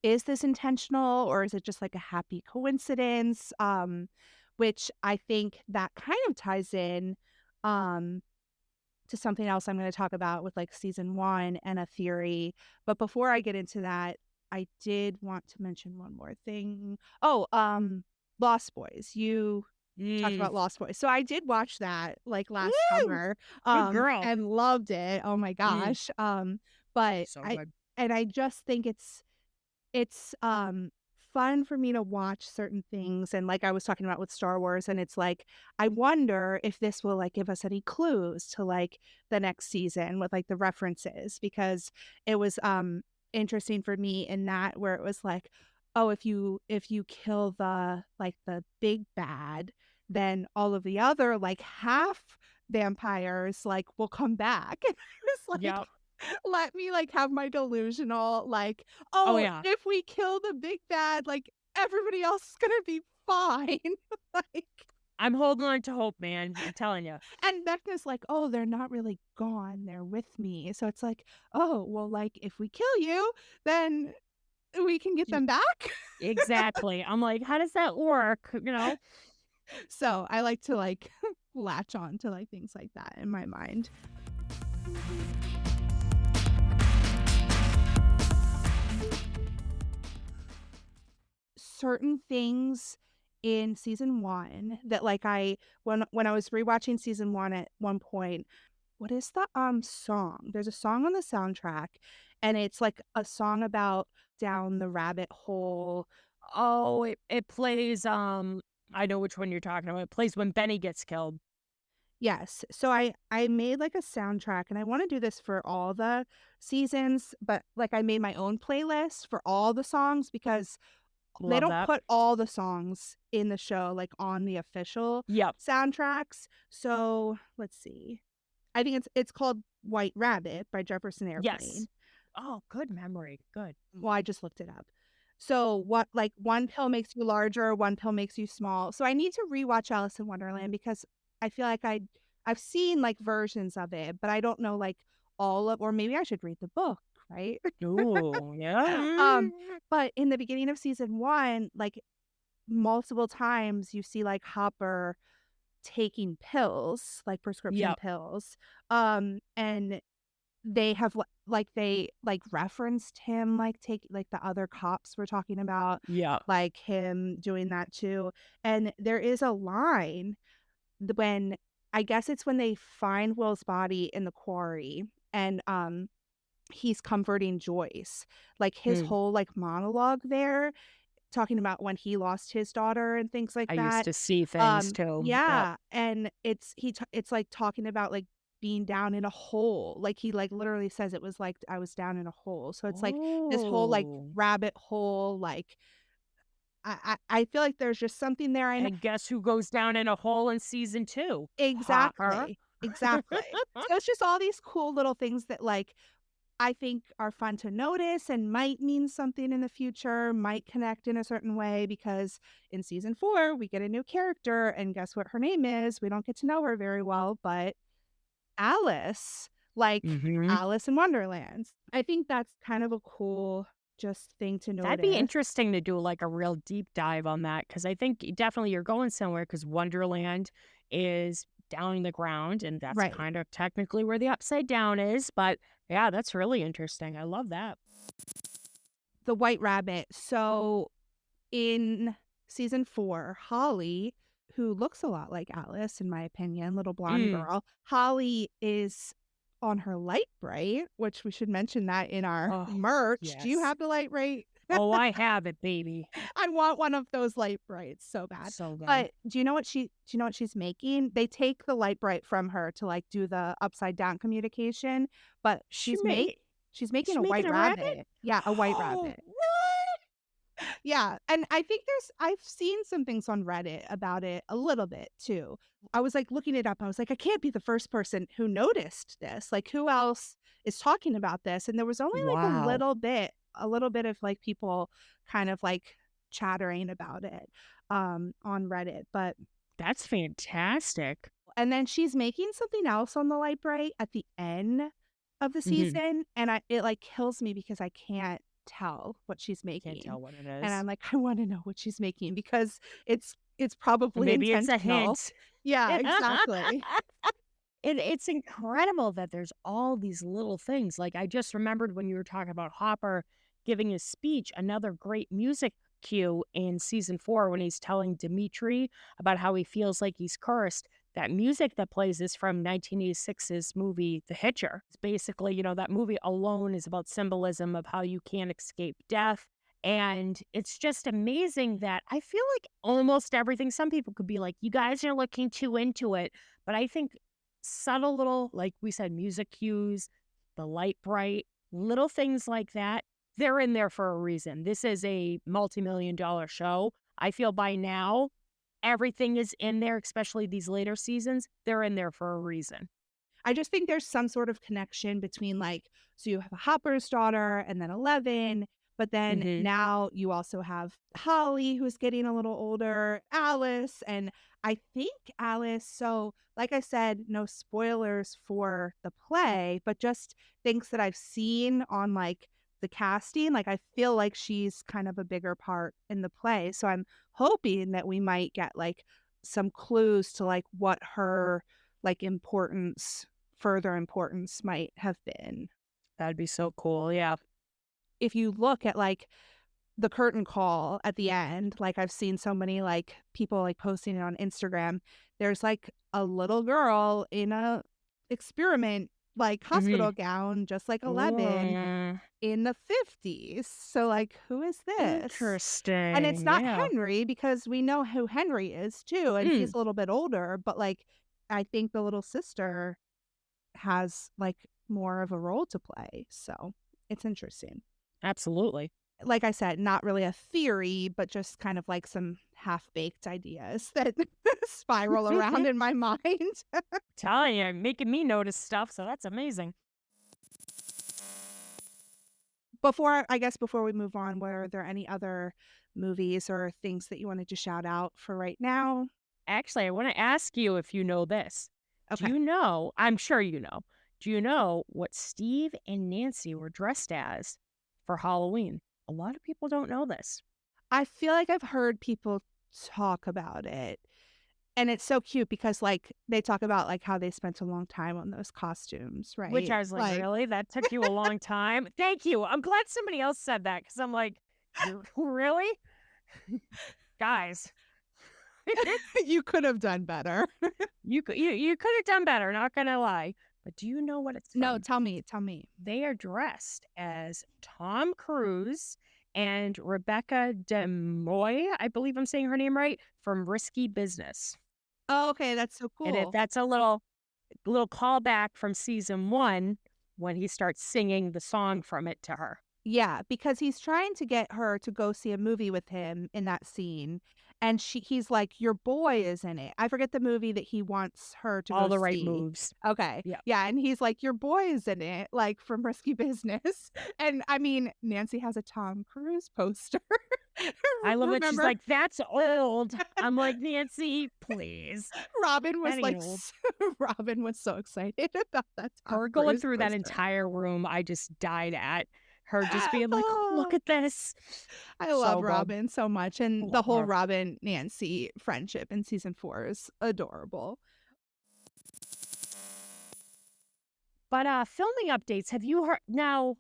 is this intentional or is it just, like, a happy coincidence? Which I think that kind of ties in, um, to something else I'm gonna talk about with, like, season 1 and a theory, but before I get into that, I did want to mention one more thing. Oh, Lost Boys. You talked Mm. about Lost Boys. So I did watch that, like, last Woo! summer, Good girl. and loved it. Oh my Mm. gosh. But So good. I just think it's fun for me to watch certain things, and like I was talking about with Star Wars, and it's like, I wonder if this will, like, give us any clues to, like, the next season with, like, the references, because it was, interesting for me in that where it was like, "Oh, if you kill the, like, the big bad, then all of the other, like, half vampires, like, will come back. And I was like, Yep. let me, like, have my delusional, like, Oh, "Oh, yeah. if we kill the big bad, like, everybody else is gonna be fine." Like, I'm holding on to hope, man. I'm telling you. and Vecna's like, "Oh, they're not really gone, they're with me." So it's like, "Oh, well, like, if we kill you, then we can get them back?" Exactly. I'm like, how does that work? You know? So I like to, like, latch on to, like, things like that in my mind. Certain things in season 1 that, like, when I was rewatching season 1 at one point, what is the, song? There's a song on the soundtrack, and it's, like, a song about down the rabbit hole. Oh, it plays, I know which one you're talking about. It plays when Benny gets killed. Yes. So I made, like, a soundtrack, and I wanna do this for all the seasons, but, like, I made my own playlist for all the songs because they Love don't that. put all the songs in the show, like, on the official Yep. soundtracks. So, let's see. I think it's called White Rabbit by Jefferson Yes. Airplane. Oh, good memory. Good. Well, I just looked it up. So, what like, one pill makes you larger, one pill makes you small. So, I need to rewatch Alice in Wonderland because I feel like I've seen, like, versions of it, but I don't know, like, all of, or maybe I should read the book, right? Ooh, yeah. Um, but in the beginning of season 1, like, multiple times you see, like, Hopper taking pills, like prescription Yep. pills, and they have, they, like, referenced him, like, take like, the other cops were talking about, Yep. like, him doing that too, and there is a line when I guess it's when they find Will's body in the quarry, and, he's comforting Joyce, like, his Hmm. whole, like, monologue there, talking about when he lost his daughter and things like I used that. to see things too. Yep. Yeah, and it's, like, talking about, like, being down in a hole, like, he, like, literally says it was like, "I was down in a hole," so it's, like, this whole, like, Oh. rabbit hole, like, I feel like there's just something there, and And guess who goes down in a hole in season 2? Hopper. exactly, exactly. So it's just all these cool little things that, like, I think are fun to notice and might mean something in the future, might connect in a certain way because in season 4, we get a new character, and guess what her name is? We don't get to know her very well, but Alice, like Mhm. Alice in Wonderland. I think that's kind of a cool just thing to That'd be notice. interesting to do, like, a real deep dive on that because I think definitely you're going somewhere because Wonderland is down in the ground, and that's Right. kind of technically where the Upside Down is, but, yeah, that's really interesting. I love that. The White Rabbit. So in season 4, Holly, who looks a lot like Alice, in my opinion, little blonde Mm. girl, Holly is on her light bright, which we should mention that in our Oh, merch. Do you yes. have the light bright? Oh, I have it, baby. I want one of those light brights so bad. So good. But do you know what she's making? They take the light bright from her to, like, do the upside down communication, but She made she's is making she a making white a rabbit? rabbit. Yeah, a white Oh, rabbit. what? Yeah, and I think I've seen some things on Reddit about it a little bit too. I was, like, looking it up, I was like, "I can't be the first person who noticed this, like, who else is talking about this?" And there was only, like, Wow. a little bit of, like, people kind of, like, chattering about it, on Reddit, but That's fantastic. and then she's making something else on the Litebrite at the end of the Mhm. season, and it, like, kills me because I can't tell what she's Can't making, tell what it and is. I'm like, "I wanna know what she's making because it's probably Maybe it's a intentional." hint. Yeah, exactly. It's incredible that there's all these little things, like, I just remembered when you were talking about Hopper giving his speech, another great music cue in season 4 when he's telling Dimitri about how he feels like he's cursed. That music that plays is from 1986's movie, The Hitcher. It's basically, that movie alone is about symbolism of how you can't escape death, and it's just amazing that I feel like almost everything some people could be like, "You guys are looking too into it," but I think subtle little, like we said, music cues, the light bright, little things like that, they're in there for a reason. This is a multi-million-dollar show. I feel by now everything is in there, especially these later seasons. They're in there for a reason. I just think there's some sort of connection between like, so you have a Hopper's daughter and then 11, but then Hmm. now you also have Holly who's getting a little older, Alice, and I think Alice. So, like I said, no spoilers for the play, but just things that I've seen on like the casting. Like, I feel like she's kind of a bigger part in the play. So, I'm hoping that we might get like some clues to like what her like further importance might have been. That'd be so cool. Yeah. If you look at like the curtain call at the end, like I've seen so many like people like posting it on Instagram, there's like a little girl in a experiment like Hmm. hospital gown, just like 11 Oh, in the 50s. So like, who is this? And it's interesting. not Yeah. Henry because we know who Henry is too, and he's Mm, a little bit older, but like I think the little sister has like more of a role to play. So it's interesting. absolutely. Like I said, not really a theory, but just kind of like some half baked ideas that spiral around in my mind. Telling you, making me notice stuff. So that's amazing. Before we move on, were there any other movies or things that you wanted to shout out for right now? Actually, I want to ask you if you know this. Do Okay. you know? I'm sure you know. Do you know what Steve and Nancy were dressed as for Halloween? A lot of people don't know this, I feel like I've heard people talk about it. And it's so cute because, like, they talk about, like, how they spent a long time on those costumes, which right? I was like, Like, really? That took you a long time? Thank you. I'm glad somebody else said that because I'm like, you're really? Guys, you could have done better. you could have done better, not gonna lie. But do you know what it's No, from? tell me. They are dressed as Tom Cruise and Rebecca De Moy, I believe I'm saying her name right, from Risky Business. Oh, okay, that's so And cool. that's a little callback from season 1 when he starts singing the song from it to her. Yeah, because he's trying to get her to go see a movie with him in that scene, and he's like, "Your boy is in it." I forget the movie that he wants her to All go the right see. moves. Okay. Yeah. Yeah, and he's like, "Your boy is in it," like, from Risky Business. And, I mean, Nancy has a Tom Cruise poster. I love that she's Remember, like, "That's old." I'm like, "Nancy, please. Robin That was ain't like old." Robin was so excited about that Tom Her going Cruise through that poster. entire room, I just died at. Her just being like, "Oh, look Oh. at this." I love So good. Robin so much, and the Love whole her. Robin Nancy friendship in season 4 is adorable. But, filming updates, have you heard now,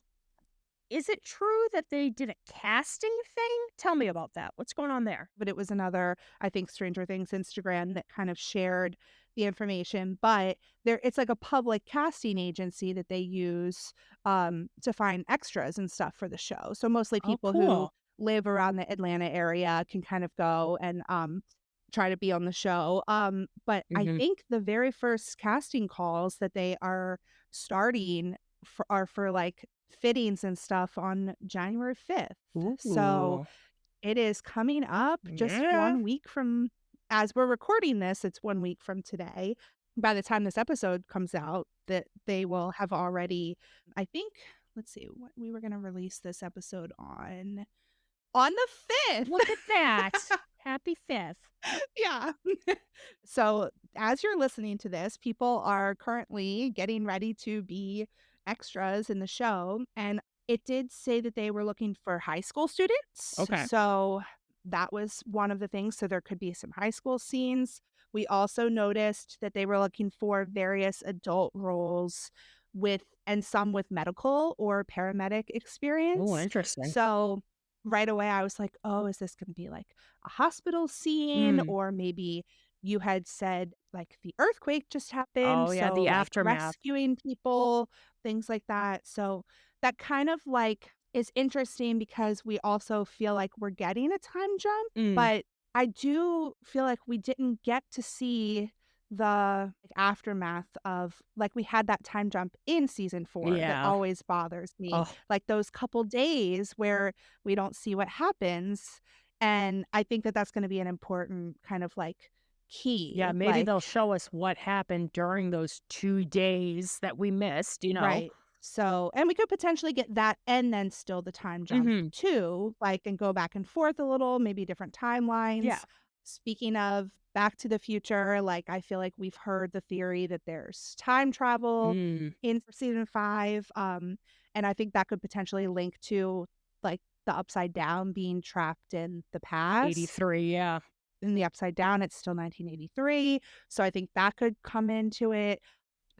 is it true that they did a casting thing? Tell me about that. What's going on there? But it was another, I think, Stranger Things Instagram that kind of shared the information, but it's like a public casting agency that they use, to find extras and stuff for the show. So mostly Oh, people who cool. live around the Atlanta area can kind of go and, try to be on the show, but I Mhm. think the very first casting calls that they are starting are for, like, fittings and stuff on January 5th. So Ooh. it is coming up just Yeah. 1 week from, as we're recording this, it's 1 week from today. By the time this episode comes out, that they will have already, I think, let's see, what we were gonna release this episode on the 5th. Look at that. Happy 5th. Yeah. So, as you're listening to this, people are currently getting ready to be extras in the show, and it did say that they were looking for high school students. Okay. So, that was one of the things. So, there could be some high school scenes. We also noticed that they were looking for various adult roles and some with medical or paramedic Oh, experience. interesting. So, right away, I was like, oh, is this going to be like a hospital scene? Mm. Or maybe you had said like the earthquake just happened. Oh, yeah, So, the like aftermath. rescuing people, things like that. So, that kind of like is interesting because we also feel like we're getting a time jump. Mm. But I do feel like we didn't get to see the like, aftermath of like we had that time jump in season 4 that Yeah. always bothers me, Oh, like those couple days where we don't see what happens. And I think that that's gonna be an important kind of, like, Yeah, key, maybe they'll like show us what happened during those 2 days that we missed, you know? right. So and we could potentially get that and then still the time jump Mhm. too, like, and go back and forth a little, maybe different Yeah. timelines. Speaking of Back to the Future, like, I feel like we've heard the theory that there's time travel Mm. in for season 5, and I think that could potentially link to, like, the Upside Down being trapped in the past. 83, yeah. In the Upside Down, it's still 1983, so I think that could come into it.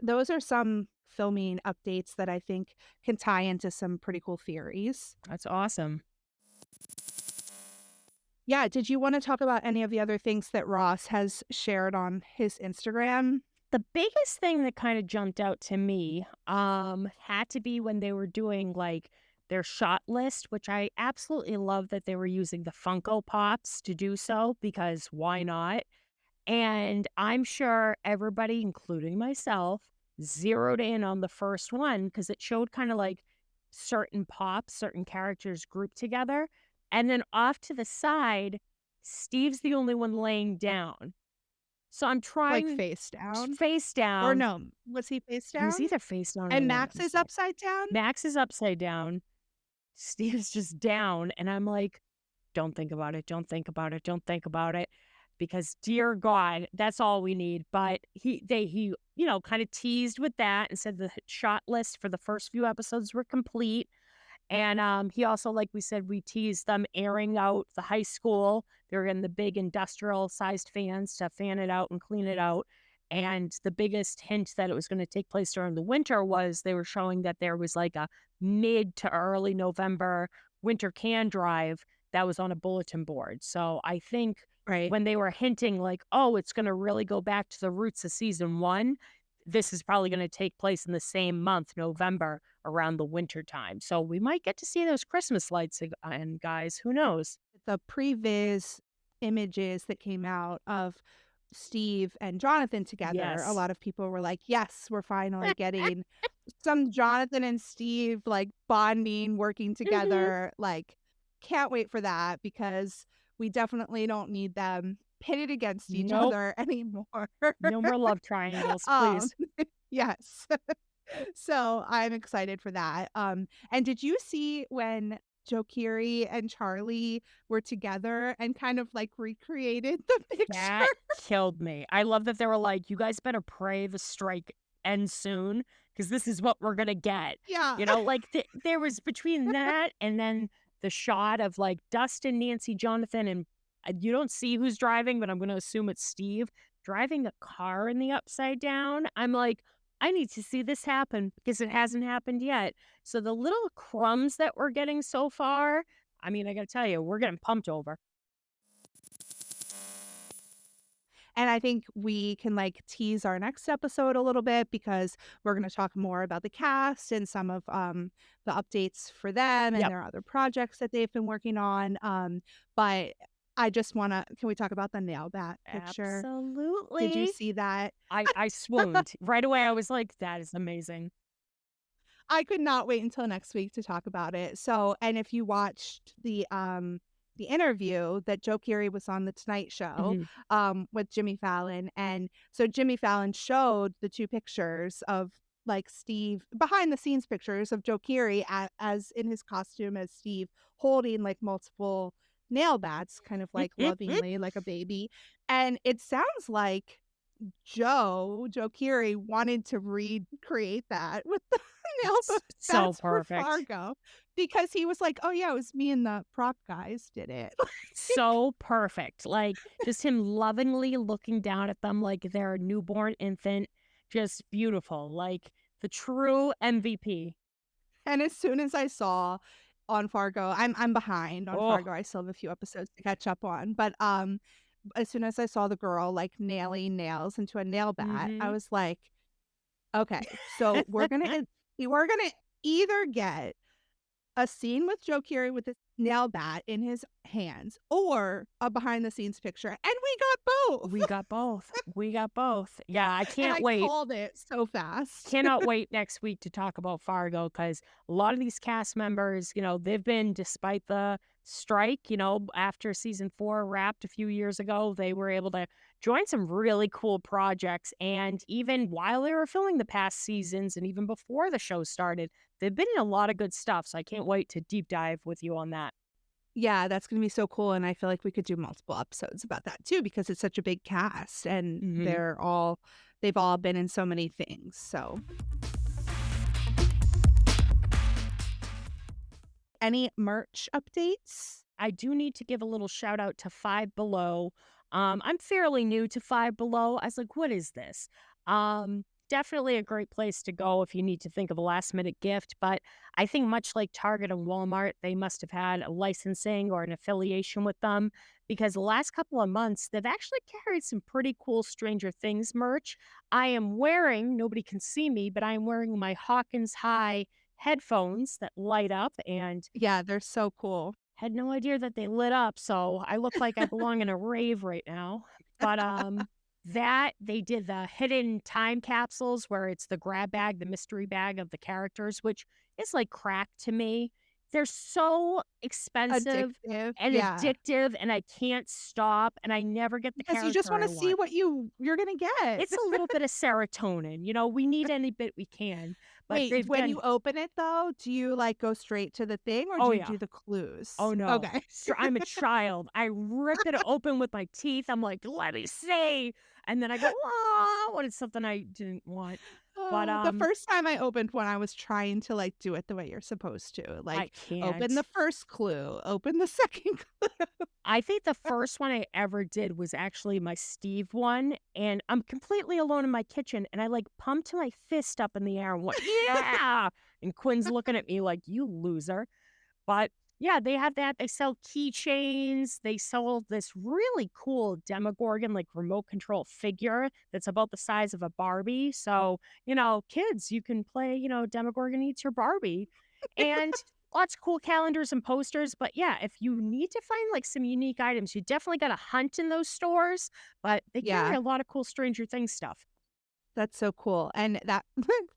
Those are some filming updates that I think can tie into some pretty cool theories. That's awesome. Yeah, did you wanna talk about any of the other things that Ross has shared on his Instagram? The biggest thing that kinda jumped out to me, had to be when they were doing, like, their shot list, which I absolutely love that they were using the Funko Pops to do so because why not? And I'm sure everybody, including myself, zeroed in on the first one because it showed kinda like certain pops, certain characters grouped together, and then off to the side, Steve's the only one laying down. So I'm Like, trying face down? face Or down. no, was he face He was down? either face down or And laying Max is upside. upside down? Max is upside down, Steve's just down, and I'm like, "Don't think about it, don't think about it, don't think about it," because dear God, that's all we need, but he, kinda teased with that and said the shot list for the first few episodes were complete, and, he also, like we said, we teased them airing out the high school. They're in the big industrial-sized fans to fan it out and clean it out, and the biggest hint that it was gonna take place during the winter was they were showing that there was, like, a mid to early November winter can drive that was on a bulletin board, so I think Right. when they were hinting like, "Oh, it's gonna really go back to the roots of season 1," this is probably gonna take place in the same month, November, around the winter time. So we might get to see those Christmas lights again, guys. Who knows? The previs images that came out of Steve and Jonathan together, a Yes. lot of people were like, "Yes, we're finally getting some Jonathan and Steve, like, bonding, working Mhm. together." Like, can't wait for that because we definitely don't need them pitted against each Nope. other anymore. No more love triangles, Um, please. yes. So, I'm excited for that. And did you see when Joe Keery and Charlie were together and kind of, like, recreated the picture? That killed me. I love that they were like, "You guys better pray the strike ends soon because this is what we're gonna get." Yeah. Like, there was between that and then the shot of, like, Dustin, Nancy, Jonathan, and you don't see who's driving, but I'm gonna assume it's Steve, driving a car in the upside down. I'm like, "I need to see this happen because it hasn't happened yet." So the little crumbs that we're getting so far, I mean, I gotta tell you, we're getting pumped over. And I think we can, like, tease our next episode a little bit because we're gonna talk more about the cast and some of, the updates for them and Yep. their other projects that they've been working on, but I just wanna can we talk about the nail bat picture? Did you Absolutely. see that? I swooned. Right away, I was like, "That is amazing." I could not wait until next week to talk about it. So, and if you watched the interview that Joe Keery was on the Tonight Show, Mhm. with Jimmy Fallon, and so Jimmy Fallon showed the 2 pictures of, like, Steve behind the scenes pictures of Joe Keery as in his costume as Steve, holding, like, multiple nail bats, kind of, like, lovingly, like a baby, and it sounds like Joe Keery wanted to recreate that with the nail So bats for perfect. Fargo because he was like, "Oh, yeah, it was me and the prop guys did it." Like So perfect. Like, just him lovingly looking down at them like they're a newborn infant. Just beautiful. Like, the true MVP. and as soon as I saw on Fargo I'm behind on Oh. Fargo, I still have a few episodes to catch up on, but, as soon as I saw the girl, like, nailing nails into a nail bat, I Mhm. was like, "Okay, so we're gonna either get a scene with Joe Keery with his nail bat in his hands or a behind the scenes picture, and we got both. We got both. We got both. Yeah, I And can't I wait. called it so fast. Cannot wait next week to talk about Fargo because a lot of these cast members, they've been, despite the strike, after season 4 wrapped a few years ago, they were able to join some really cool projects. And even while they were filming the past seasons and even before the show started, they've been in a lot of good stuff. So I can't wait to deep dive with you on that. Yeah, that's gonna be so cool, and I feel like we could do multiple episodes about that too because it's such a big cast and Hmm. they've all been in so many things. So, any merch updates? I do need to give a little shout out to Five Below. I'm fairly new to Five Below. I was like, what is this? Definitely a great place to go if you need to think of a last minute gift. But I think, much like Target and Walmart, they must have had a licensing or an affiliation with them because the last couple of months, they've actually carried some pretty cool Stranger Things merch. I am wearing, nobody can see me, but I am wearing my Hawkins High headphones that light up and Yeah, they're so cool. had no idea that they lit up, so I look like I belong in a rave right now. But, that they did the hidden time capsules where it's the grab bag, the mystery bag of the characters, which is like crack to me. They're so expensive Addictive, and yeah, addictive, and I can't stop, and I never get the because you just character I wanna see want. what you're gonna get. It's a little bit of serotonin, we need any bit we can, but Wait, they've when done. you open it though, do you, like, go straight to the thing or Oh, do you yeah. do the clues? Oh, no. Okay. I'm a child. I rip it open with my teeth. I'm like, "Let me see." And then I go, "Ah," when it's something I didn't want. But, The first time I opened one, I was trying to, like, do it the way you're supposed to, I like, open the can't. first clue, open the second clue. I think the first one I ever did was actually my Steve one, and I'm completely alone in my kitchen, and I, like, pumped my fist up in the air and went, "Yeah!" And Quinn's looking at me like, "You loser." But yeah, they have that. They sell keychains. They sell this really cool Demogorgon, like remote control figure that's about the size of a Barbie. So, kids, you can play, Demogorgon eats your Barbie. And lots of cool calendars and posters. But yeah, if you need to find like some unique items, you definitely got to hunt in those stores. But they carry Yeah, a lot of cool Stranger Things stuff. that's so cool, and that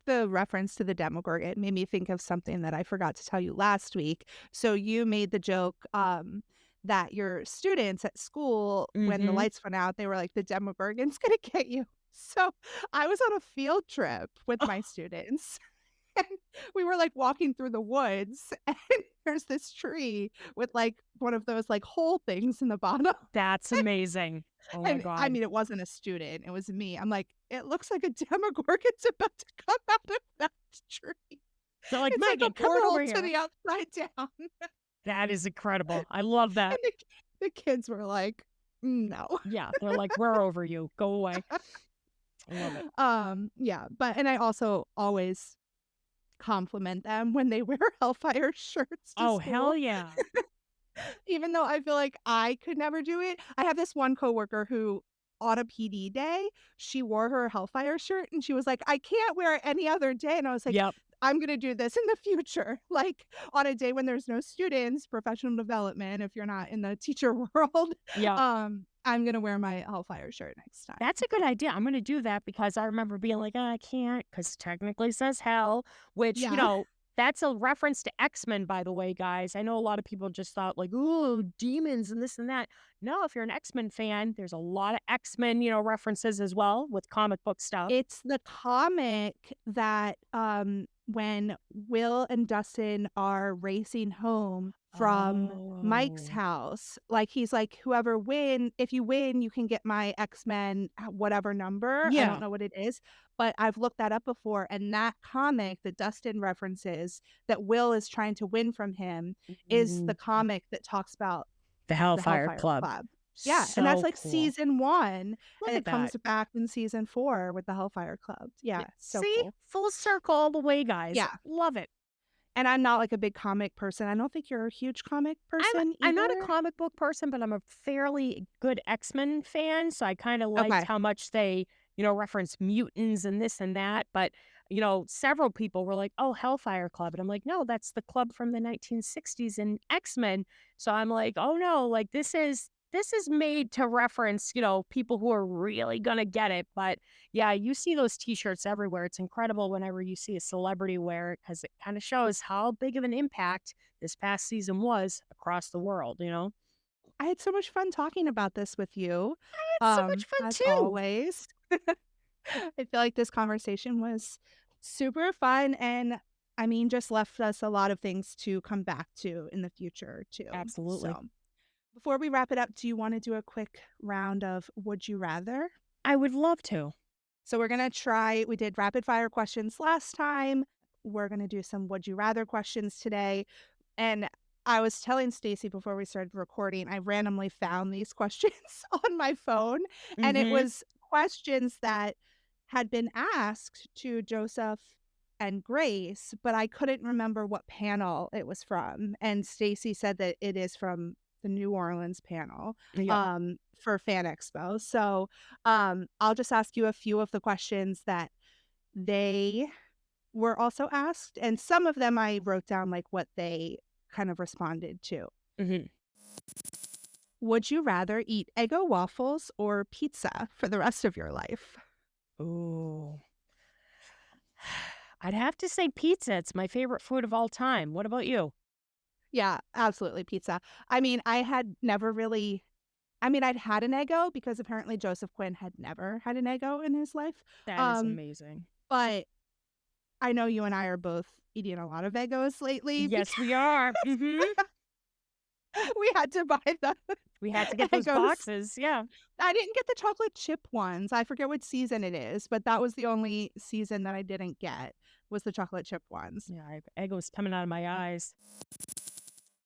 the reference to the Demogorgon made me think of something that I forgot to tell you last week. So you made the joke, that your students at school, when the Mm-hmm. lights went out, they were like, "The Demogorgon's gonna get you." So I was on a field trip with my students. And we were, like, walking through the woods, and there's this tree with, like, one of those, like, hole things in the bottom. That's amazing. Oh my And, I God. mean, it wasn't a student, it was me. I'm like, "It looks like a Demogorgon's about to come out of that tree." They're like, It's like a Megan, come on portal over to here. the upside down. That is incredible. I love And that. the kids were like, "No." Yeah, they're like, "We're over you. Go away." I love it. Yeah, but and I also always compliment them when they wear Hellfire shirts to Oh, hell school. yeah. Even though I feel like I could never do it. I have this one coworker who, on a PD day, she wore her Hellfire shirt and she was like, "I can't wear it any other day." And I was like, Yep, "I'm gonna do this in the future." Like, on a day when there's no students, professional development, if you're not in the teacher world, yep. I'm gonna wear my Hellfire shirt next time. That's a good idea. I'm gonna do that because I remember being like, "Oh, I can't, because technically says hell," which, Yeah. that's a reference to X-Men, by the way, guys. I know a lot of people just thought like, "Ooh, demons and this and that." No, if you're an X-Men fan, there's a lot of X-Men, references as well with comic book stuff. It's the comic that, when Will and Dustin are racing home from Mike's Oh. house, like, he's like, "Whoever if you win, you can get my X-Men whatever number." I don't Yeah. know what it is, but I've looked that up before, and that comic that Dustin references, that Will is trying to win from him, is the Ooh, comic that talks about the the Hellfire Hellfire Club. Club. Yeah, and that's, So like, cool. season 1, Look and at it comes that. back in season 4 with the Hellfire Club. Yeah, so See? cool. Full circle all the way, guys. Yeah, Love it. and I'm not, like, a big comic person. I don't think you're a huge comic I'm person I'm not a either? comic book person, but I'm a fairly good X-Men fan, so I kinda liked Okay. how much they, reference mutants and this and that, but, several people were like, "Oh, Hellfire Club," and I'm like, "No, that's the club from the 1960s in X-Men." So I'm like, "Oh, no, like, this is this is made to reference, people who are really gonna get it. But yeah, you see those T-shirts everywhere. It's incredible whenever you see a celebrity wear it because it kind of shows how big of an impact this past season was across the world. I had so much fun talking about this with you, It's so much fun as too. always. I feel like this conversation was super fun and, I mean, just left us a lot of things to come back to in the future too. Absolutely. So, before we wrap it up, do you wanna do a quick round of would you rather? I would love to. So we're gonna try we did rapid fire questions last time. We're gonna do some would you rather questions today. And I was telling Stacy before we started recording, I randomly found these questions on my phone, and it Mhm. was questions that had been asked to Joseph and Grace, but I couldn't remember what panel it was from. And Stacy said that it is from the New Orleans panel Yeah. for Fan Expo. So I'll just ask you a few of the questions that they were also asked, and some of them I wrote down, like, what they kind of responded to. Mhm. Would you rather eat Eggo waffles or pizza for the rest of your life? Ooh. I'd have to say pizza. It's my favorite food of all time. What about you? Yeah, absolutely, pizza. I mean, I had never really I mean, I'd had an Eggo because apparently Joseph Quinn had never had an Eggo in his life, That is um, amazing. but I know you and I are both eating a lot of Eggos lately because Yes, we are. we had to buy the We had to get those Eggos. boxes. Yeah. I didn't get the chocolate chip ones. I forget what season it is, but that was the only season that I didn't get was the chocolate chip ones. Yeah. Egg was coming out of my eyes.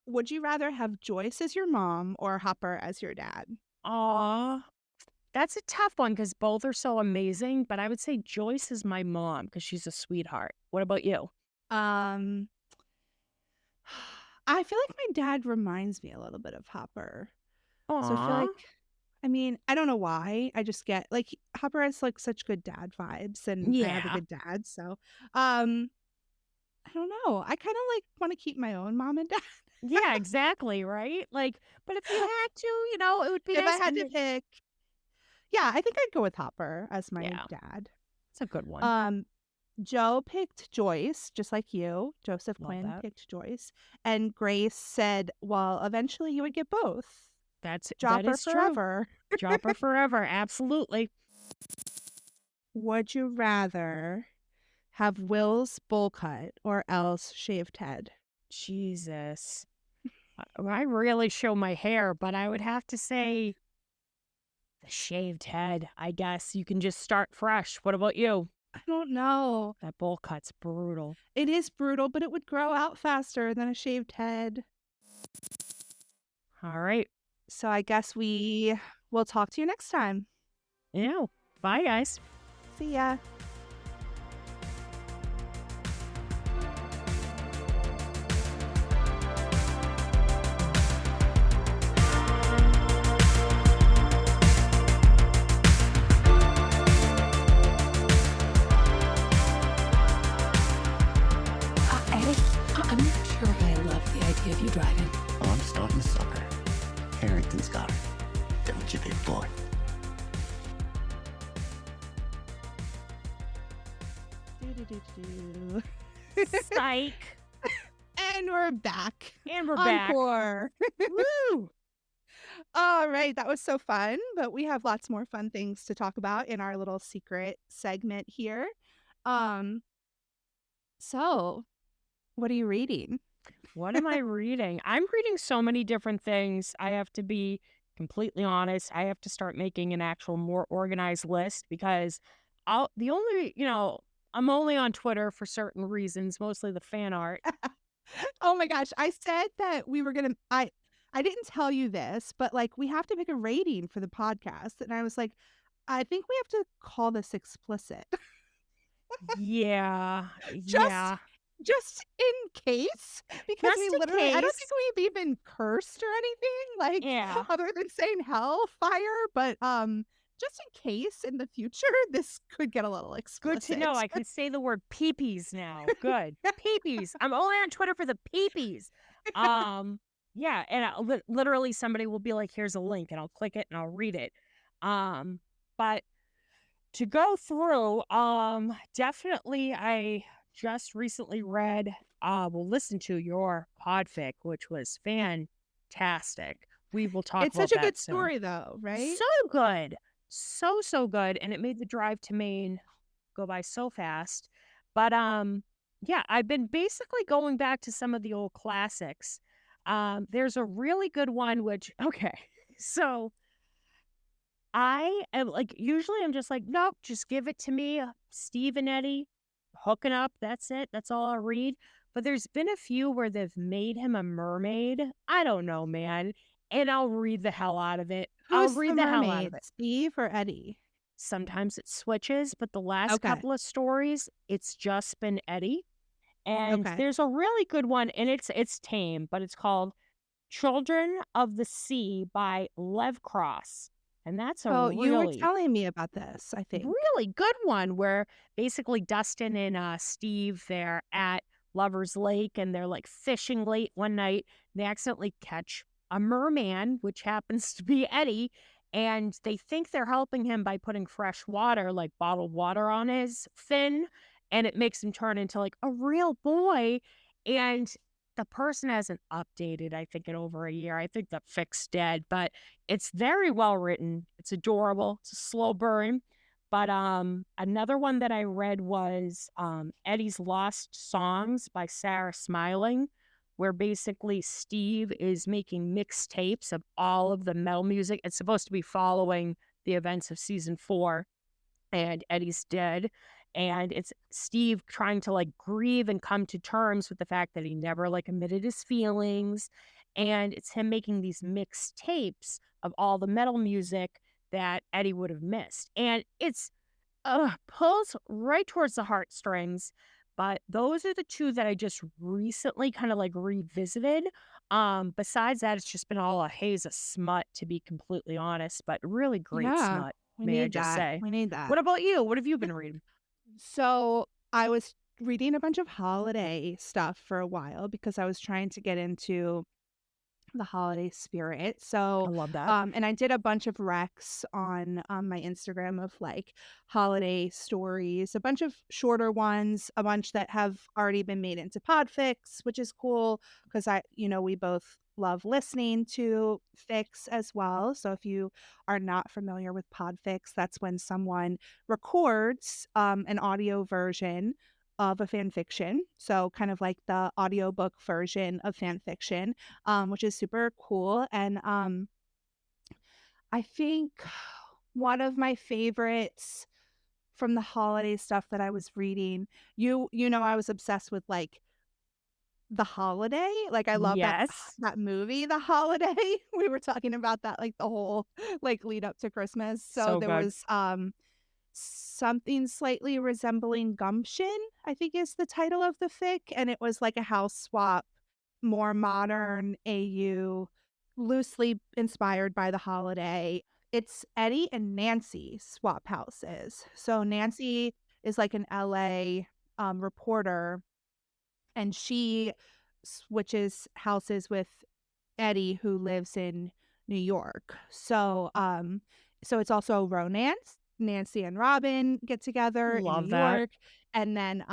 Would you rather have Joyce as your mom or Hopper as your dad? Aw. That's a tough one because both are so amazing. But I would say Joyce is my mom because she's a sweetheart. What about you? Um, I feel like my dad reminds me a little bit of Hopper. So I feel Aw. like, I mean, I don't know why. I just get like Hopper has like such good dad vibes and I have a Yeah. good dad. So, um, I don't know. I kind of like want to keep my own mom and dad. Yeah, exactly. Right. Like, but if you had to, it would be If I nice. had to pick, yeah, I think I'd go with Hopper as my Yeah, dad. it's a good one. Um, Joe picked Joyce, just like you. Joseph Love Quinn that. picked Joyce. And Grace said, well, eventually you would get both. That Dropper is true. forever. Dropper forever. Absolutely. Would you rather have Will's bowl cut or Elle's shaved head? Jesus. I really show my hair, but I would have to say the shaved head. I guess you can just start fresh. What about you? I don't know. That bowl cut's brutal. It is brutal, but it would grow out faster than a shaved head. All right. So I guess we will talk to you next time. Yeah. Bye, guys. See ya. Eddie, I'm not sure I love the idea of you driving. Oh, I'm starting to sucker. Harrington's got her. Don't you, big boy? Do-do-do-do-do. Psych. And we're back. And we're back. Encore. Woo. All right, that was so fun, but we have lots more fun things to talk about in our little secret segment here. Um, so what are you reading? What am I reading? I'm reading so many different things. I have to be completely honest. I have to start making an actual more organized list because I'm only on Twitter for certain reasons, mostly the fan art. Oh my gosh, I said that we were gonna I didn't tell you this, but like we have to make a rating for the podcast. And I was like, I think we have to call this explicit. Yeah. just Yeah. just in case. Because we Just in literally I don't case. think we've even cursed or anything, like Yeah. other than saying hellfire, but just in case in the future this could get a little Good to know. explicit. I can say the word peepees now. Good. Peepees. I'm only on Twitter for the peepees. Um, Yeah, and literally somebody will be like, "Here's a link," and I'll click it and I'll read it. But to go through, definitely I just recently read, well, listen to your podfic, which was fantastic. We will talk It's such about a good that soon. story though, right? So good. So, so good. And it made the drive to Maine go by so fast. But yeah, I've been basically going back to some of the old classics. There's a really good one which okay. So I am like usually I'm just like, nope, just give it to me. Steve and Eddie hooking up. That's it. That's all I'll read. But there's been a few where they've made him a mermaid. I don't know, man. And I'll read the hell out of it. I'll Who's the read the hell out of mermaid? it. Steve or Eddie? Sometimes it switches, but the last Okay. couple of stories, it's just been Eddie. And Okay. there's a really good one, and it's tame, but it's called Children of the Sea by Lev Cross. And that's a Oh, you were really, telling me about this, I think. really good one where basically Dustin and Steve, they're at Lover's Lake and they're like fishing late one night. They accidentally catch a merman, which happens to be Eddie. And they think they're helping him by putting fresh water, like bottled water, on his fin. And it makes him turn into like a real boy. And the person hasn't updated, I think, in over a year. I think the fic's dead, but it's very well written. It's adorable. It's a slow burn. But another one that I read was Eddie's Lost Songs by Sarah Smiling, where basically Steve is making mixtapes of all of the metal music. It's supposed to be following the events of season 4, and Eddie's dead. And it's Steve trying to like grieve and come to terms with the fact that he never like admitted his feelings. And it's him making these mixed tapes of all the metal music that Eddie would have missed. And it's pulls right towards the heartstrings. But those are the two that I just recently kind of like revisited. Besides that, it's just been all a haze of smut, to be completely honest, but really great Yeah, smut, we may I need just that. say. We need that. What about you? What have you been reading? So I was reading a bunch of holiday stuff for a while because I was trying to get into the holiday spirit. I So, love that. and I did a bunch of recs on my Instagram of like holiday stories, a bunch of shorter ones, a bunch that have already been made into podfics, which is cool because we both love listening to fics as well. So if you are not familiar with podfics, that's when someone records an audio version of a fan fiction. So kind of like the audiobook version of fan fiction, which is super cool. And I think one of my favorites from the holiday stuff that I was reading, I was obsessed with like The Holiday. Like I love that Yes. that movie, The Holiday. We were talking about that like the whole like lead up to Christmas. So So there good. was something slightly resembling Gumption, I think is the title of the fic, and it was like a house swap, more modern AU, loosely inspired by The Holiday. It's Eddie and Nancy swap houses. So Nancy is like an LA reporter, and she switches houses with Eddie, who lives in New York. So it's also romance. Nancy and Robin get together in New Love that. York, and then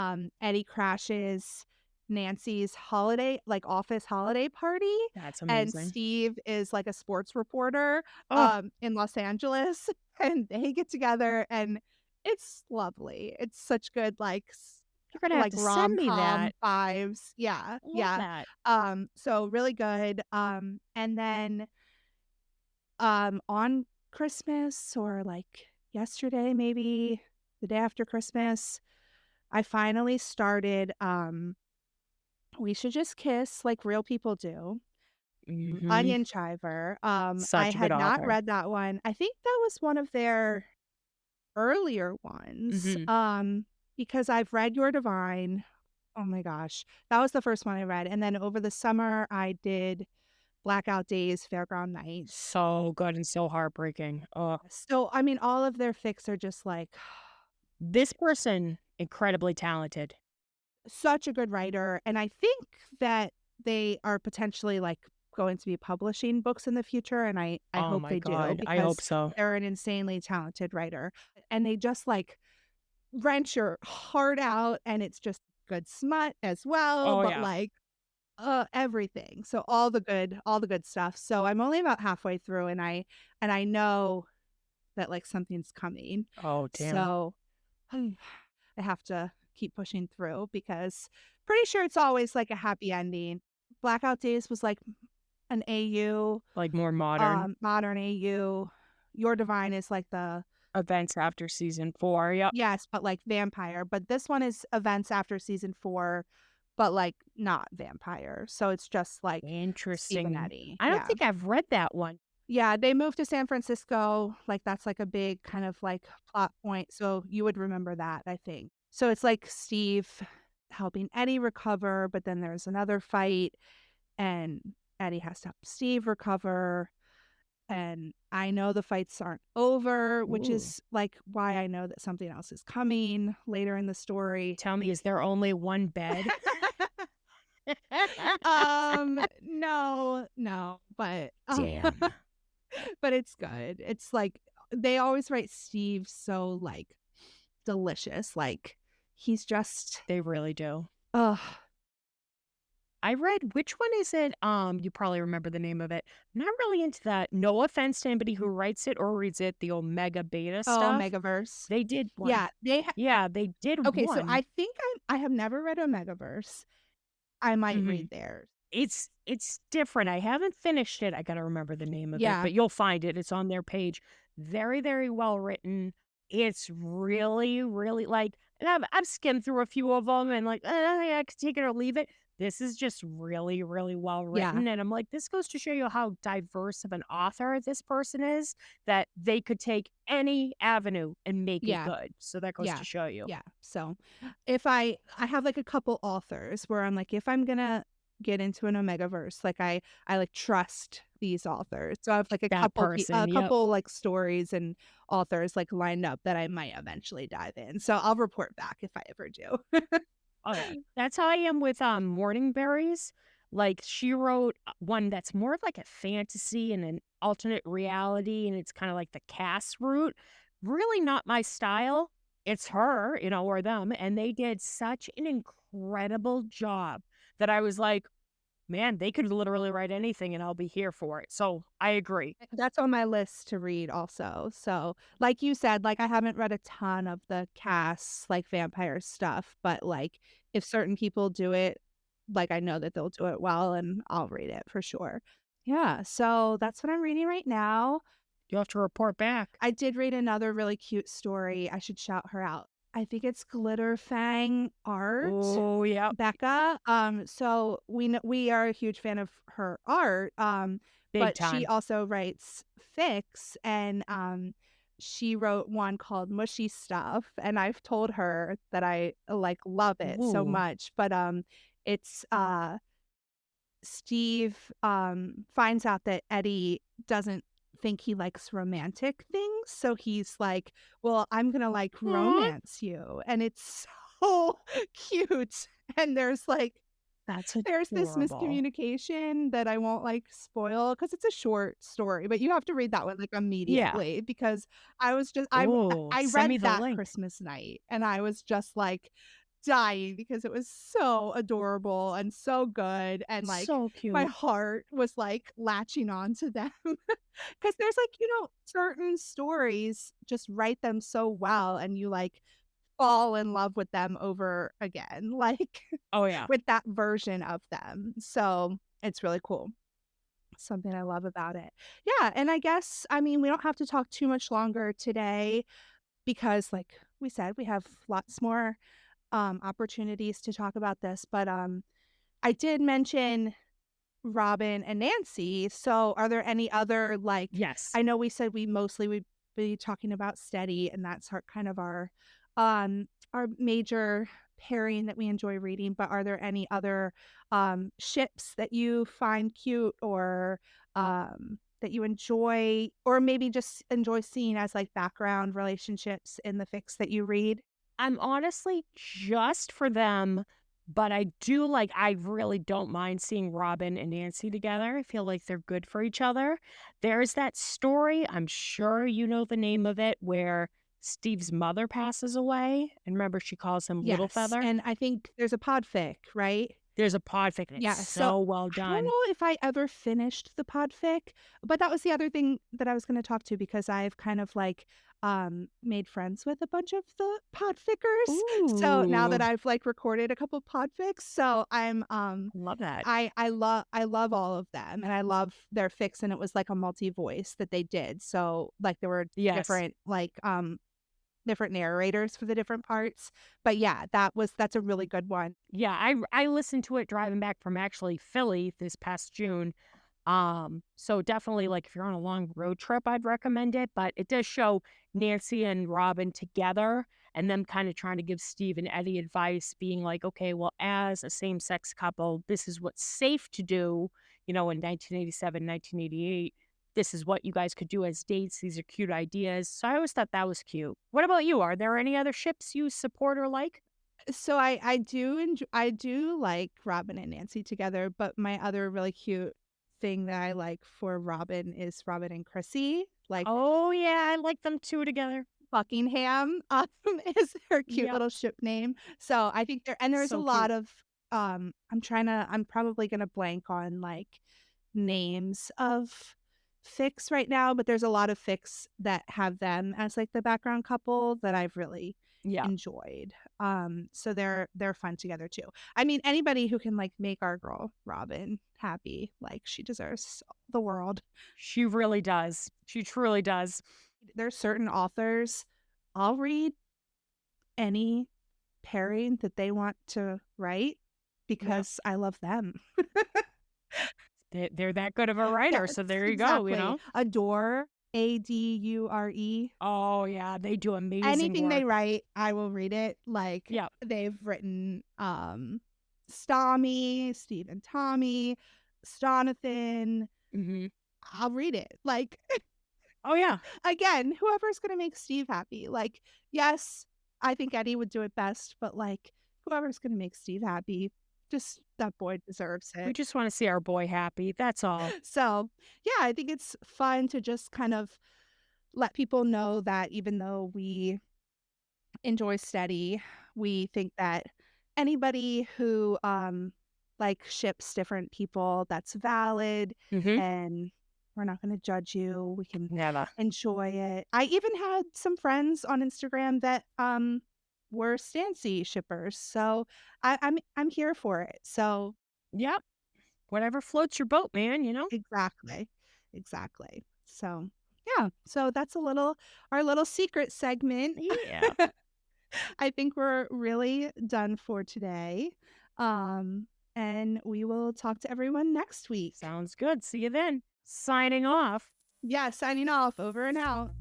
Eddie crashes Nancy's holiday, like office holiday party, That's and amazing. Steve is like a sports reporter Oh, in Los Angeles, and they get together, and it's lovely. It's such good you're going to have like to send me rom-com that. vibes. Yeah, Love yeah. that. So really good. And then on Christmas or like yesterday, maybe the day after Christmas, I finally started We Should Just Kiss Like Real People Do. Hmm. Onion Chiver. I Such a good had not author. read that one. I think that was one of their earlier ones. Hmm. Because I've read Your Divine. Oh my gosh. That was the first one I read. And then over the summer, I did Blackout Days, Fairground Nights. So good and so heartbreaking. Oh, So, I mean, all of their fics are just like this person, incredibly talented. such a good writer. And I think that they are potentially like going to be publishing books in the future, and I Oh hope my they do God. I hope because so. they're an insanely talented writer, and they just, like, wrench your heart out, and it's just good smut as well, Oh but, yeah. like, everything. So all the good stuff. So I'm only about halfway through, and I know that, like, something's coming. Oh damn. So I have to keep pushing through because pretty sure it's always, like, a happy ending. Blackout Days was, like, an AU, Like more modern modern AU. Your Divine is, like, the events after season 4. Yep. yes, but, like, vampire, but this one is events after season 4, but, like, not vampire. So it's just, like, Steve and Interesting. Eddie. I don't Yeah. think I've read that one. Yeah, they moved to San Francisco, like, that's, like, a big kind of, like, plot point, so you would remember that, I think. So it's, like, Steve helping Eddie recover, but then there's another fight, and Eddie has to help Steve recover, and I know the fights aren't over, which Ooh. is, like, why I know that something else is coming later in the story. Tell me, is there only one bed? No, no, but, Damn. but it's good. It's, like, they always write Steve so, like, delicious, like, he's just They really do. ugh. I read which one is it? You probably remember the name of it. Not really into that. No offense to anybody who writes it or reads it, the Omega Beta Oh, stuff. Megaverse. They did one. Yeah, they Yeah, they did okay, so one. I think I have never read a Megaverse. I might Mhm. read theirs. It's different. I haven't finished it. I gotta remember the name of it, Yeah, but you'll find it. It's on their page. Very, very well written. It's really, really like, and I've skimmed through a few of them and like, I could take it or leave it. This is just really, really well yeah, written. And I'm like, this goes to show you how diverse of an author this person is, that they could take any avenue and make it yeah. good. So that goes Yeah. to show you. Yeah. So if I have like a couple authors where I'm like, if I'm gonna get into an Omegaverse, like I like trust these authors. So I have like That a person. Yep. couple like stories and authors like lined up that I might eventually dive in. So I'll report back if I ever do. Oh, yeah. That's how I am with, Morning Berries. Like, she wrote, one that's more of like a fantasy and an alternate reality, and it's kinda like the cast route. Really not my style. It's her, or them, and they did such an incredible job that I was like, "Man, they could literally write anything and I'll be here for it." So, I agree. That's on my list to read also. So, like you said, like I haven't read a ton of the casts, like vampire stuff, but like if certain people do it, like I know that they'll do it well and I'll read it for sure. Yeah, so that's what I'm reading right now. You'll have to report back. I did read another really cute story. I should shout her out. I think it's Glitterfang Art. Oh, yep. Becca. So we are a huge fan of her art. Big But she time. also writes fics, and she wrote one called Mushy Stuff, and I've told her that I like love it so Ooh. much. But it's Steve finds out that Eddie doesn't think he likes romantic things, so he's like, "Well, I'm gonna like Aw, romance you," and it's so cute. And that's there's this adorable. miscommunication that I won't, like, spoil because it's a short story, but you have to read that one, like, Yeah. immediately because I was just Oh, I send me read the that link. Christmas night, and I was just, like, dying because it was so adorable and so good, and, like, So my cute. heart was, like, latching on to them because there's, like, certain stories, just write them so well, and you, like, fall in love with them over again, like Oh, yeah. with that version of them. So, it's really cool. Something I love about it. Yeah, and I guess, I mean, we don't have to talk too much longer today because, like we said, we have lots more, opportunities to talk about this, but, I did mention Robin and Nancy, so are there any other, like Yes. I know we said we mostly would be talking about Steady, and that's our kind of our major pairing that we enjoy reading, but are there any other, ships that you find cute or, that you enjoy or maybe just enjoy seeing as, like, background relationships in the fics that you read? I'm honestly just for them But I really don't mind seeing Robin and Nancy together. I feel like they're good for each other. There's that story, I'm sure you know the name of it, where Steve's mother passes away. And remember, she calls him Little Yes, Feather. and I think there's a podfic, right? There's a podfic, and it's Yeah, so so well I don't done. know if I ever finished the podfic, but that was the other thing that I was gonna talk to because I've kind of, like, made friends with a bunch of the podfickers. So now that Ooh, I've, like, recorded a couple podfics, so I love that. I love all of them, and I love their fics, and it was, like, a multi-voice that they did. So, like, there were Yes. different, different narrators for the different parts. But yeah, that's a really good one. Yeah, I listened to it driving back from actually Philly this past June. So definitely, like, if you're on a long road trip, I'd recommend it, but it does show Nancy and Robin together and them kind of trying to give Steve and Eddie advice, being like, okay, well, as a same-sex couple, this is what's safe to do, in 1987, 1988. This is what you guys could do as dates. These are cute ideas. So I always thought that was cute. What about you? Are there any other ships you support or like? So I do like Robin and Nancy together, but my other really cute thing that I like for Robin is Robin and Chrissy, like Oh, yeah, I like them two together. Buckingham, is her cute Yep. little ship name. So I think there's a So lot cute. of, I'm probably gonna blank on, like, names of fics right now, but there's a lot of fics that have them as, like, the background couple that I've really Yeah. enjoyed. So they're fun together too. I mean, anybody who can, like, make our girl Robin happy, like, she deserves the world. She really does. She truly does. There's certain authors I'll read any pairing that they want to write Yep. because I love them. They're that good of a writer, Yes, so there you go, you exactly. know? Adore, Adure. Oh, yeah, they do amazing Anything they work. write, I will read it. Like, Yep. they've written, Stormy, Steve and Tommy, Stonathan. Mhm. I'll read it. Like, Oh, yeah. again, whoever's gonna make Steve happy. Like, yes, I think Eddie would do it best, but, like, whoever's gonna make Steve happy, just that boy deserves We it. just wanna see our boy happy, that's all. So, yeah, I think it's fun to just kind of let people know that even though we enjoy steady, we think that anybody who, like, ships different people, that's valid, Mhm. and we're not gonna judge you. We can Never. enjoy it. I even had some friends on Instagram that, were Stancy shippers, so I'm here for it. So Yep. Whatever floats your boat, man, you know? exactly, exactly. So, yeah, so that's our little secret segment. Yeah. I think we're really done for today. Um, and we will talk to everyone next week. Sounds good. See you then. Signing off. Yeah, signing off. Over and out.